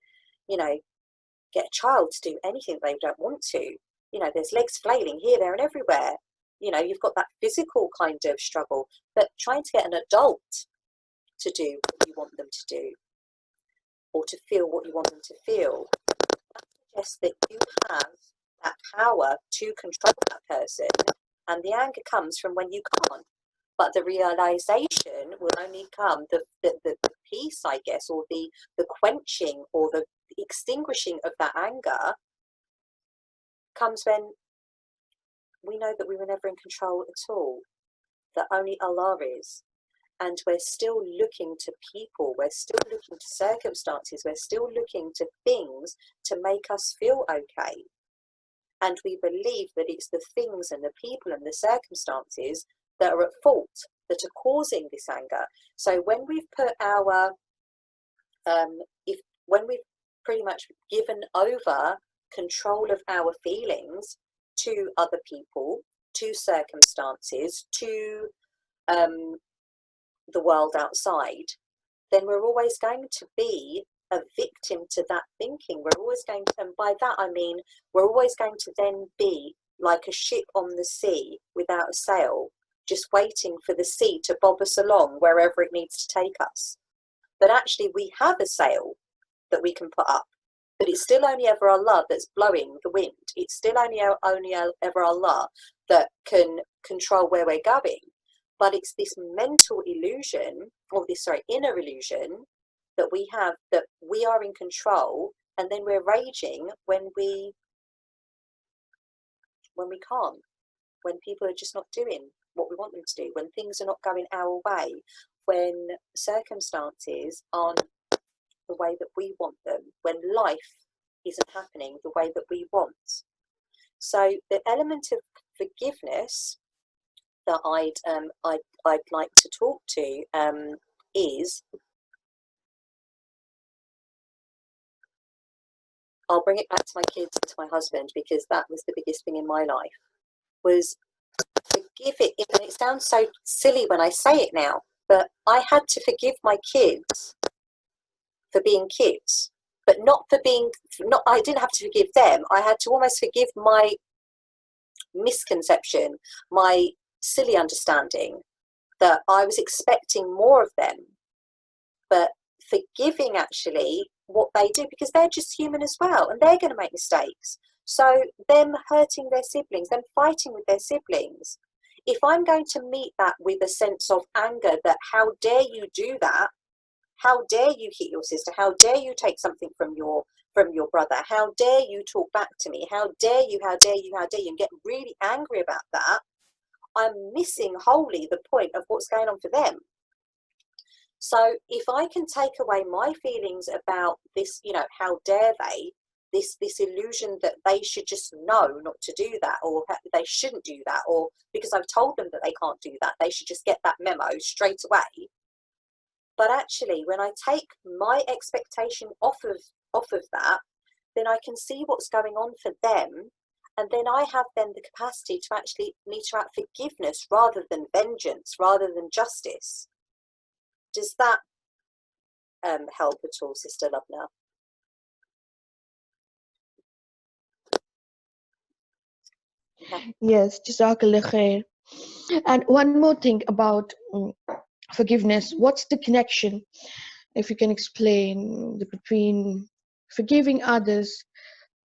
you know, get a child to do anything they don't want to, you know, there's legs flailing here, there, and everywhere. You know, you've got that physical kind of struggle, but trying to get an adult to do what you want them to do, or to feel what you want them to feel, that suggests that you have that power to control that person, and the anger comes from when you can't. But the realization will only come, the peace, I guess, or the quenching or the extinguishing of that anger comes when we know that we were never in control at all, that only Allah is. And we're still looking to people, we're still looking to circumstances, we're still looking to things to make us feel okay. And we believe that it's the things and the people and the circumstances that are at fault, that are causing this anger. So when we've put our, when we've pretty much given over control of our feelings to other people, to circumstances, to the world outside, then we're always going to be a victim to that thinking. We're always going to, and by that I mean we're always going to then be like a ship on the sea without a sail, just waiting for the sea to bob us along wherever it needs to take us. But actually we have a sail that we can put up, but it's still only ever Allah that's blowing the wind. It's still only ever Allah that can control where we're going. But it's this mental illusion, or this, inner illusion that we have, that we are in control, and then we're raging when we can't, when people are just not doing what we want them to do, when things are not going our way, when circumstances aren't the way that we want them, when life isn't happening the way that we want. So the element of forgiveness that I'd like to talk to is, I'll bring it back to my kids and to my husband, because that was the biggest thing in my life, was forgive it. And it sounds so silly when I say it now, but I had to forgive my kids for being kids, but I didn't have to forgive them. I had to almost forgive my misconception, my silly understanding that I was expecting more of them, but forgiving actually what they do, because they're just human as well, and they're going to make mistakes. So them hurting their siblings, them fighting with their siblings, if I'm going to meet that with a sense of anger, that how dare you do that, how dare you hit your sister, how dare you take something from your brother, how dare you talk back to me, how dare you, and get really angry about that, I'm missing wholly the point of what's going on for them. So if I can take away my feelings about this, how dare they, this illusion that they should just know not to do that, or they shouldn't do that, or because I've told them that they can't do that, they should just get that memo straight away. But actually, when I take my expectation off of that, then I can see what's going on for them, and then I have then the capacity to actually meter out forgiveness rather than vengeance, rather than justice. Does that help at all, Sister Lubna? Yes, Jazakallah khair. And one more thing about forgiveness. What's the connection, if you can explain, between forgiving others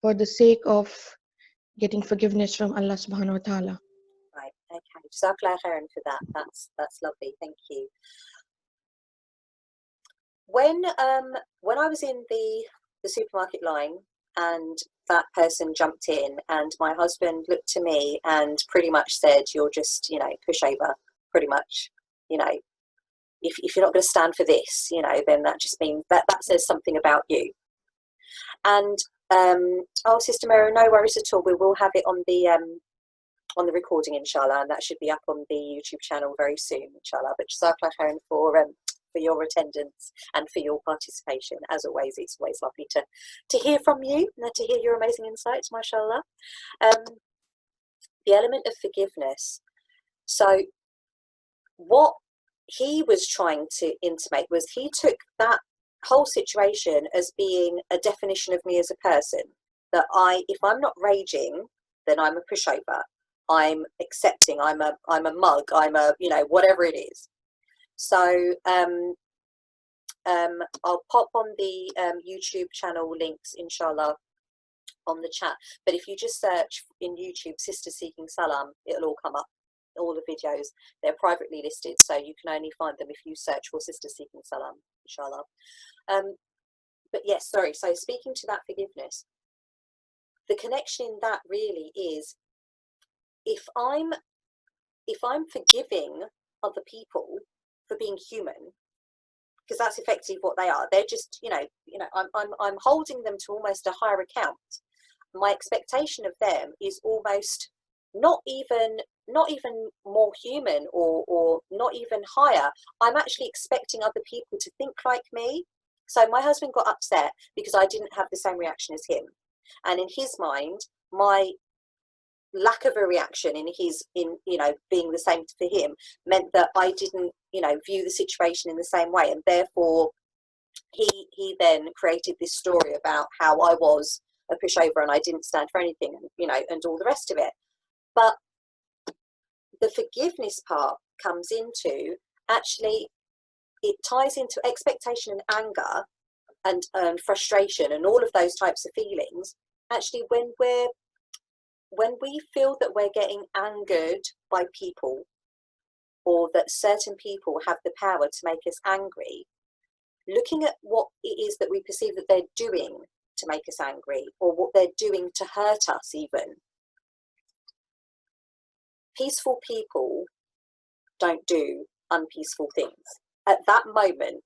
for the sake of getting forgiveness from Allah subhanahu wa ta'ala? Right, okay. Jazakallah khairan for that. That's lovely. Thank you. When I was in the supermarket line and that person jumped in and my husband looked to me and pretty much said, "You're just, pushover," pretty much, if you're not going to stand for this, then that just means that says something about you. And oh, Sister Mary, no worries at all. We will have it on the recording, inshallah, and that should be up on the YouTube channel very soon, inshallah. But Jazakallah khairan for your attendance and for your participation. As always, it's always lovely to hear from you and to hear your amazing insights, mashallah. The element of forgiveness. So what he was trying to intimate was he took that whole situation as being a definition of me as a person, that if I'm not raging, then I'm a pushover, I'm accepting, I'm a mug, I'm a whatever it is. So I'll pop on the YouTube channel links, inshallah, on the chat. But if you just search in YouTube Sister Seeking Salaam, it'll all come up. All the videos, they're privately listed, so you can only find them if you search for Sister Seeking Salaam, inshallah. But yes, sorry, so speaking to that forgiveness, the connection in that really is, if I'm forgiving other people for being human, because that's effectively what they are, they're just, I'm holding them to almost a higher account. My expectation of them is almost not even more human or not even higher. I'm actually expecting other people to think like me. So my husband got upset because I didn't have the same reaction as him, and in his mind, my lack of a reaction in being the same for him meant that I didn't view the situation in the same way, and therefore he then created this story about how I was a pushover and I didn't stand for anything, and all the rest of it. But the forgiveness part comes into, actually, it ties into expectation and anger and frustration and all of those types of feelings. Actually, when we feel that we're getting angered by people, or that certain people have the power to make us angry, looking at what it is that we perceive that they're doing to make us angry, or what they're doing to hurt us even. Peaceful people don't do unpeaceful things. At that moment,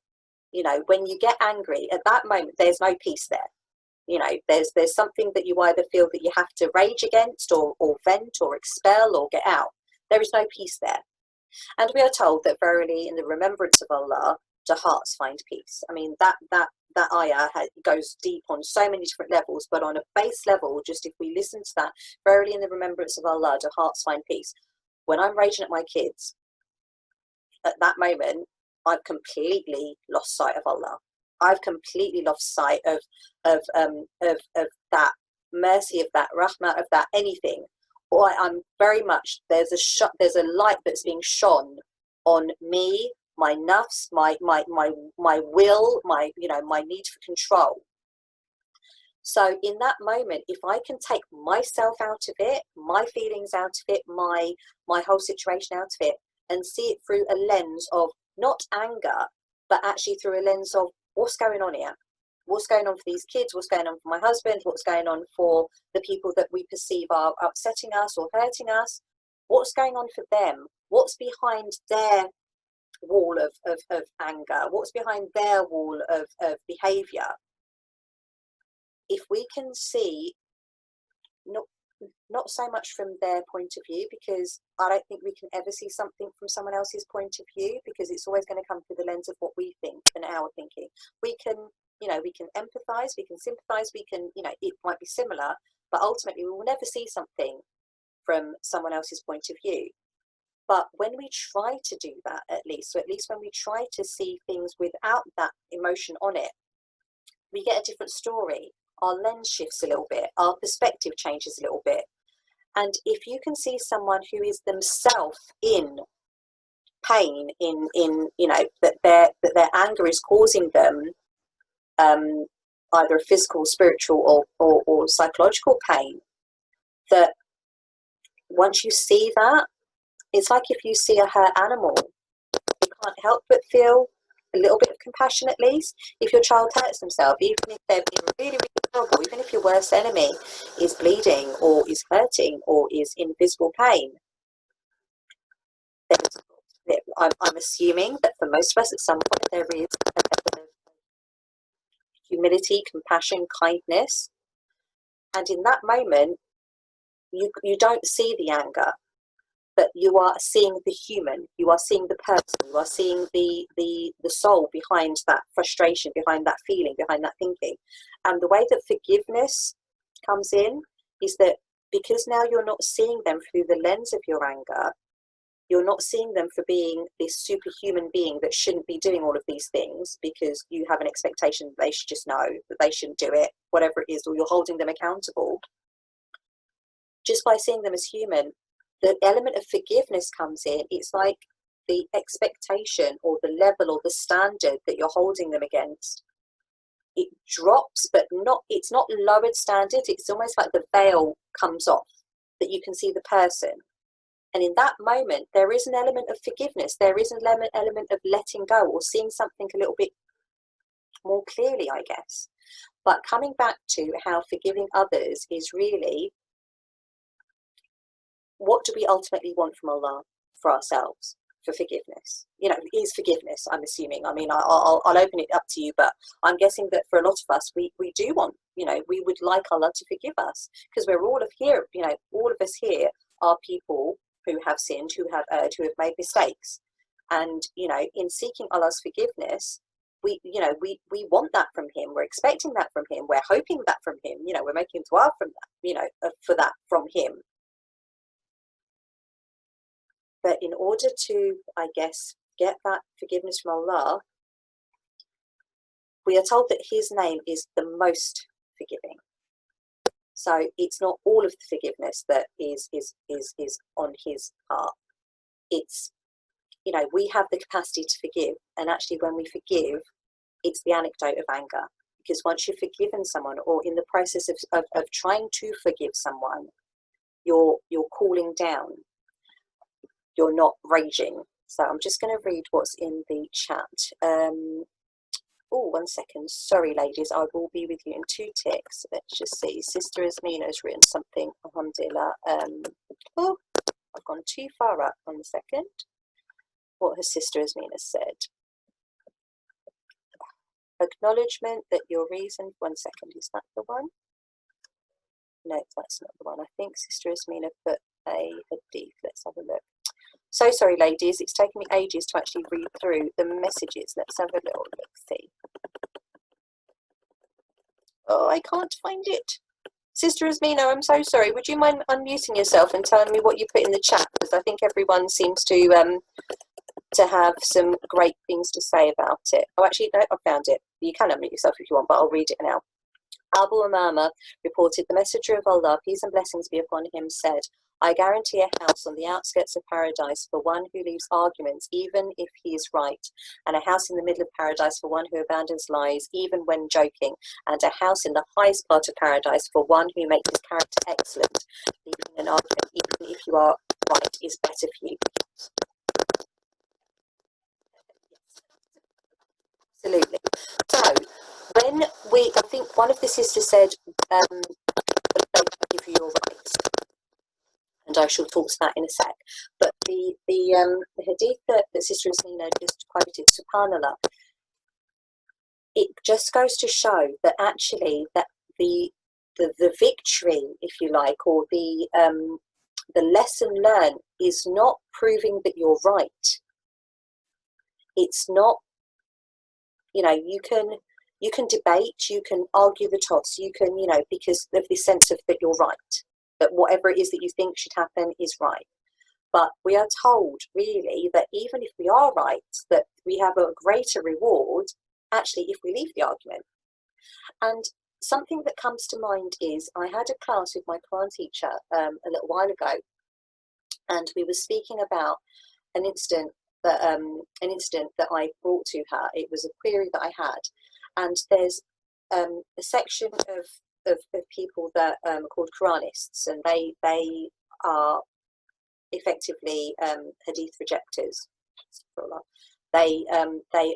when you get angry, at that moment, there's no peace there. There's something that you either feel that you have to rage against or vent or expel or get out. There is no peace there. And we are told that verily in the remembrance of Allah, the hearts find peace. I mean, that ayah goes deep on so many different levels, but on a base level, just if we listen to that, verily in the remembrance of Allah, the hearts find peace. When I'm raging at my kids, at that moment, I've completely lost sight of Allah. I've completely lost sight of that mercy, of that rahmah, of that anything. Or I'm very much, there's a light that's being shone on me, my nafs, my will, my need for control. So in that moment, if I can take myself out of it, my feelings out of it, my whole situation out of it, and see it through a lens of not anger, but actually through a lens of what's going on here, what's going on for these kids, what's going on for my husband, what's going on for the people that we perceive are upsetting us or hurting us, what's going on for them, what's behind their wall of anger, what's behind their wall of behavior. If we can see, not so much from their point of view, because I don't think we can ever see something from someone else's point of view, because it's always going to come through the lens of what we think and our thinking. We can empathize, we can sympathize, we can, it might be similar, but ultimately we will never see something from someone else's point of view. But when we try to do that, at least when we try to see things without that emotion on it, we get a different story. Our lens shifts a little bit, our perspective changes a little bit, And if you can see someone who is themselves in pain, in you know, that their anger is causing them either physical, spiritual, or psychological pain, that once you see that, it's like if you see a hurt animal, you can't help but feel a little bit of compassion. At least if your child hurts themselves, even if they're in really, really trouble, even if your worst enemy is bleeding or is hurting or is in physical pain, I'm assuming that for most of us at some point there is a level of humility, compassion, kindness, and in that moment you don't see the anger, but you are seeing the human, you are seeing the person, you are seeing the soul behind that frustration, behind that feeling, behind that thinking. And the way that forgiveness comes in is that because now you're not seeing them through the lens of your anger, you're not seeing them for being this superhuman being that shouldn't be doing all of these things because you have an expectation that they should just know that they shouldn't do it, whatever it is, or you're holding them accountable. Just by seeing them as human, the element of forgiveness comes in. It's like the expectation or the level or the standard that you're holding them against, it drops, but it's not lowered standards. It's almost like the veil comes off, that you can see the person. And in that moment, there is an element of forgiveness. There is an element of letting go or seeing something a little bit more clearly, I guess. But coming back to how forgiving others is really, what do we ultimately want from Allah for ourselves, for forgiveness? You know, is forgiveness, I'm assuming. I mean, I'll open it up to you, but I'm guessing that for a lot of us, we do want, you know, we would like Allah to forgive us, because we're all of here, you know, all of us here are people who have sinned, who have erred, who have made mistakes. And, you know, in seeking Allah's forgiveness, we want that from Him. We're expecting that from Him. We're hoping that from Him. You know, we're making dua from that, you know, for that from Him. But in order to, I guess, get that forgiveness from Allah, we are told that His name is the most forgiving. So it's not all of the forgiveness that is on His part. It's, you know, we have the capacity to forgive, and actually when we forgive, it's the anecdote of anger. Because once you've forgiven someone, or in the process of trying to forgive someone, you're cooling down. You're not raging. So I'm just going to read what's in the chat. Oh, 1 second. Sorry, ladies. I will be with you in 2 ticks. Let's just see. Sister Asmina has written something. Alhamdulillah. Oh, I've gone too far up. 1 second. What has Sister Asmina said? Acknowledgement that your reason. 1 second. Is that the one? No, that's not the one. I think Sister Asmina put a hadith. Let's have a look. So sorry, ladies, it's taken me ages to actually read through the messages. Let's have a little look, see. Oh, I can't find it. Sister Asmina, I'm so sorry. Would you mind unmuting yourself and telling me what you put in the chat? Because I think everyone seems to have some great things to say about it. Oh, actually, no, I found it. You can unmute yourself if you want, but I'll read it now. Abu Umama reported, the Messenger of Allah, peace and blessings be upon him, said, I guarantee a house on the outskirts of paradise for one who leaves arguments even if he is right, and a house in the middle of paradise for one who abandons lies even when joking, and a house in the highest part of paradise for one who makes his character excellent. Leaving an argument even if you are right is better for you. Absolutely. So, when I think one of the sisters said, give you your rights. And I shall talk to that in a sec. But the hadith that Sister Asmina just quoted, subhanAllah, it just goes to show that actually that the victory, if you like, or the lesson learned is not proving that you're right. It's not, you know, you can debate, you can argue the toss, you can, you know, because of the sense of that you're right, that whatever it is that you think should happen is right. But we are told really that even if we are right, that we have a greater reward actually if we leave the argument. And something that comes to mind is I had a class with my Quran teacher a little while ago, and we were speaking about an incident that I brought to her. It was a query that I had, and there's a section of people that are called Quranists, and they are effectively hadith rejectors. They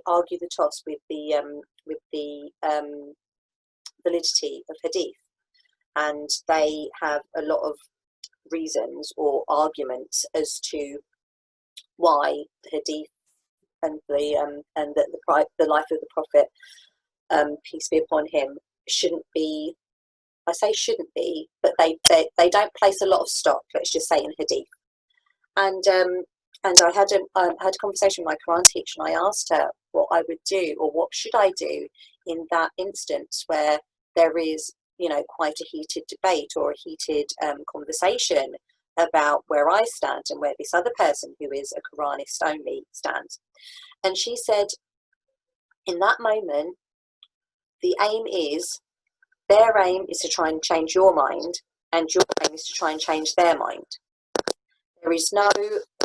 argue the toss with the validity of hadith, and they have a lot of reasons or arguments as to why the hadith and the life of the Prophet, peace be upon him, shouldn't be. I say shouldn't be, but they don't place a lot of stock, let's just say, in hadith. And I had a conversation with my Quran teacher, and I asked her what I would do, or what should I do in that instance where there is, quite a heated debate or a heated conversation about where I stand and where this other person, who is a Quranist only, stands. And she said, in that moment, their aim is to try and change your mind, and your aim is to try and change their mind. There is no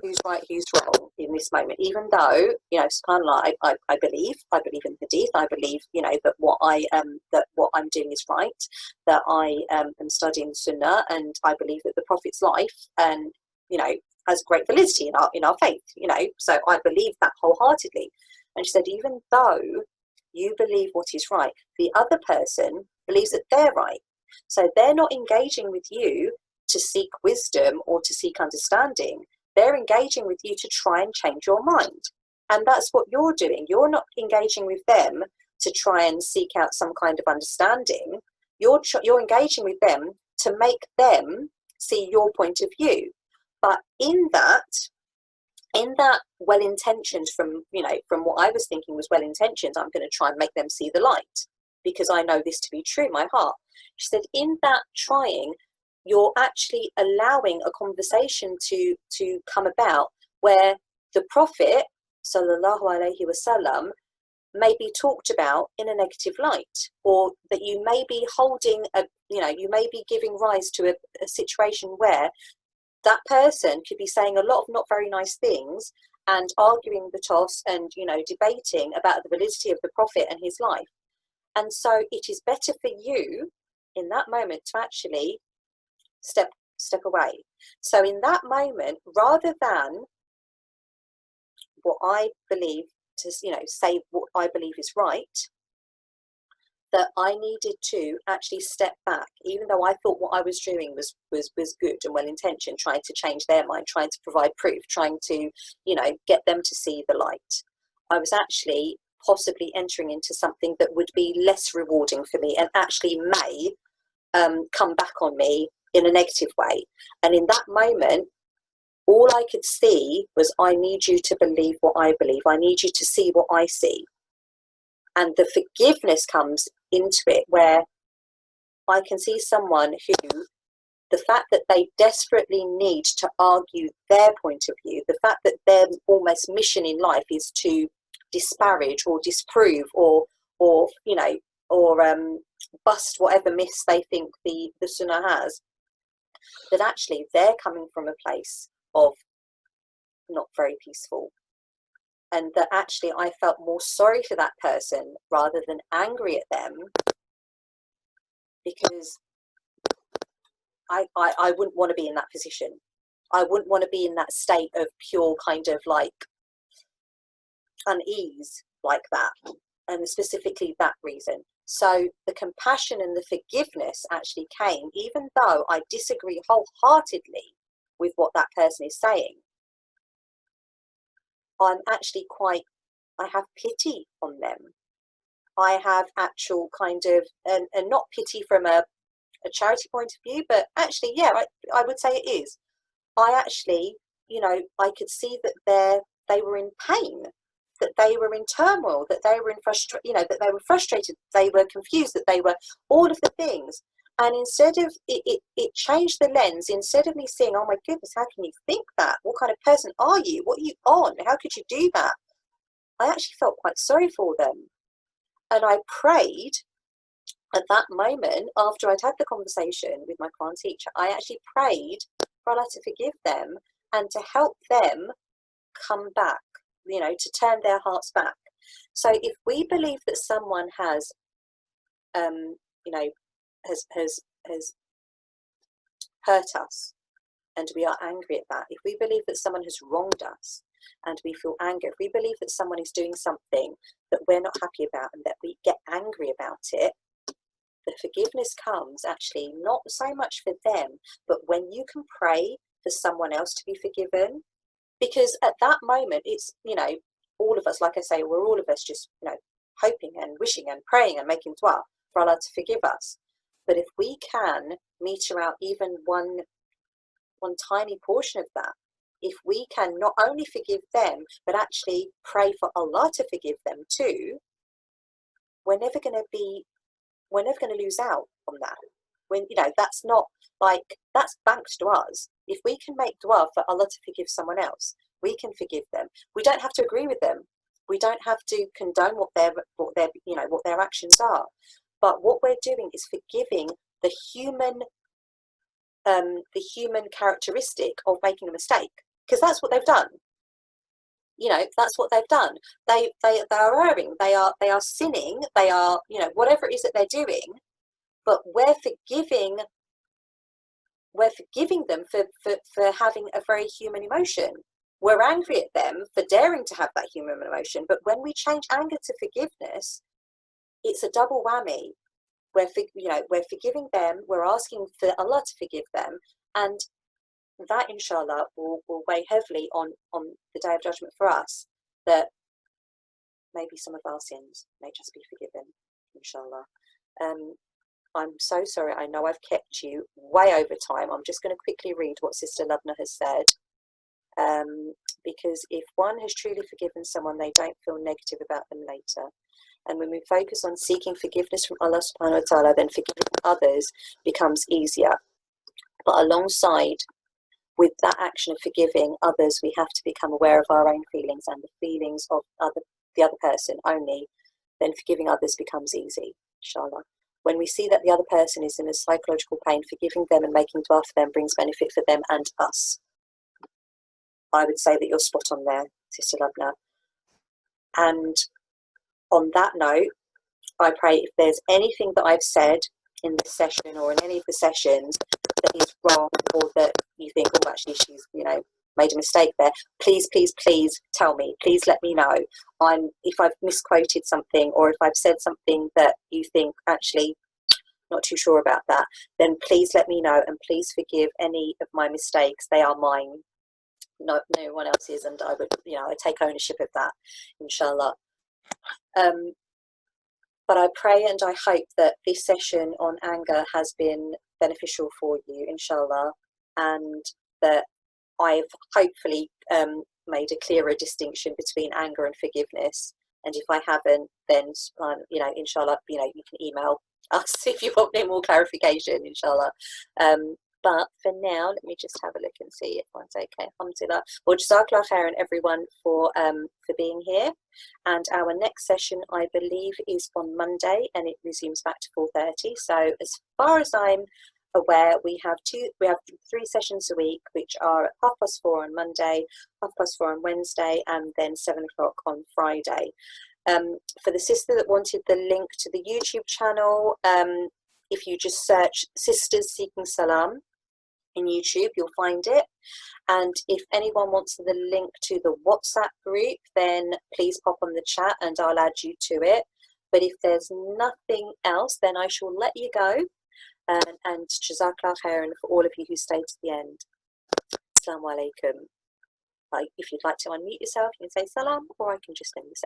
who's right, who's wrong in this moment, even though, subhanAllah, I believe in hadith. I believe, that what I'm doing is right, that I am studying Sunnah, and I believe that the Prophet's life, and, has great validity in our faith, so I believe that wholeheartedly. And she said, even though you believe what is right, the other person believes that they're right. So they're not engaging with you to seek wisdom or to seek understanding. They're engaging with you to try and change your mind. And that's what you're doing. You're not engaging with them to try and seek out some kind of understanding. You're engaging with them to make them see your point of view. But in that well-intentioned, from what I was thinking was well-intentioned, I'm going to try and make them see the light, because I know this to be true in my heart. She said, in that trying, you're actually allowing a conversation to come about where the Prophet, sallallahu alaihi wasallam, may be talked about in a negative light, or that you may be holding you may be giving rise to a situation where that person could be saying a lot of not very nice things and arguing the toss and, debating about the validity of the Prophet and his life. And so it is better for you in that moment to actually step away. So in that moment, rather than what I believe to, say what I believe is right, that I needed to actually step back, even though I thought what I was doing was good and well-intentioned, trying to change their mind, trying to provide proof, trying to, get them to see the light. I was actually possibly entering into something that would be less rewarding for me and actually may come back on me in a negative way. And in that moment, all I could see was, I need you to believe what I believe. I need you to see what I see. And the forgiveness comes into it, where I can see someone who, the fact that they desperately need to argue their point of view, the fact that their almost mission in life is to disparage or disprove or bust whatever myths they think the Sunnah has, that actually they're coming from a place of not very peaceful. And that actually I felt more sorry for that person rather than angry at them, because I wouldn't want to be in that position. I wouldn't want to be in that state of pure kind of like unease like that, and specifically that reason. So the compassion and the forgiveness actually came, even though I disagree wholeheartedly with what that person is saying. I'm actually I have pity on them. I have actual kind of, and not pity from a charity point of view, but actually, yeah, I would say it is. I actually, I could see that they were in pain, that they were in turmoil, that they were in that they were frustrated, they were confused, that they were all of the things. And instead of it changed the lens. Instead of me saying, oh my goodness, how can you think that? What kind of person are you? What are you on? How could you do that? I actually felt quite sorry for them. And I prayed at that moment, after I'd had the conversation with my Quran teacher, I actually prayed for Allah to forgive them and to help them come back, you know, to turn their hearts back. So if we believe that someone has, you know, has hurt us, and we are angry at that, if we believe that someone has wronged us and we feel anger, if we believe that someone is doing something that we're not happy about and that we get angry about it, the forgiveness comes actually not so much for them, but when you can pray for someone else to be forgiven. Because at that moment, it's, you know, all of us, like I say, we're all of us just, you know, hoping and wishing and praying and making dua for Allah to forgive us. But if we can meter out even one tiny portion of that, if we can not only forgive them, but actually pray for Allah to forgive them too, we're never going to lose out on that. When, you know, that's not like, that's banked to us. If we can make dua for Allah to forgive someone else, we can forgive them. We don't have to agree with them. We don't have to condone what their actions are. But what we're doing is forgiving the human characteristic of making a mistake, because that's what they've done. You know, that's what they've done. They are erring. They are sinning. They are, you know, whatever it is that they're doing. But we're forgiving them for having a very human emotion. We're angry at them for daring to have that human emotion. But when we change anger to forgiveness, it's a double whammy. We're forgiving them. We're asking for Allah to forgive them, and that, inshallah, will weigh heavily on the Day of Judgment for us. That maybe some of our sins may just be forgiven, inshallah. I'm so sorry. I know I've kept you way over time. I'm just going to quickly read what Sister Lubna has said. Because if one has truly forgiven someone, they don't feel negative about them later. And when we focus on seeking forgiveness from Allah subhanahu wa ta'ala, then forgiving others becomes easier. But alongside with that action of forgiving others, we have to become aware of our own feelings and the feelings of the other person only. Then forgiving others becomes easy, inshallah. When we see that the other person is in a psychological pain, forgiving them and making dua for them brings benefit for them and us. I would say that you're spot on there, Sister Lubna. And on that note, I pray if there's anything that I've said in this session or in any of the sessions that is wrong, or that you think, oh, actually she's, you know, made a mistake there, please tell me. Please let me know. If I've misquoted something, or if I've said something that you think actually not too sure about that, then please let me know, and please forgive any of my mistakes. They are mine. No one else's, and I would, you know, I take ownership of that, inshallah. But I pray and I hope that this session on anger has been beneficial for you, inshallah, and that I've hopefully made a clearer distinction between anger and forgiveness. And if I haven't, then you know, inshallah, you know, you can email us if you want any more clarification, inshallah. But for now, let me just have a look and see if one's okay. Alhamdulillah. Well, Jazakallah khairan everyone for being here. And our next session, I believe, is on Monday, and it resumes back to 4:30. So as far as I'm aware, we have 3 sessions a week, which are at 4:30 on Monday, 4:30 on Wednesday, and then 7 o'clock on Friday. For the sister that wanted the link to the YouTube channel, if you just search Sisters Seeking Salaam in YouTube, you'll find it. And if anyone wants the link to the WhatsApp group, then please pop on the chat and I'll add you to it. But if there's nothing else, then I shall let you go. And Jazakallah khairan for all of you who stayed to the end. Assalamu alaikum. If you'd like to unmute yourself, you can say salam, or I can just end the session.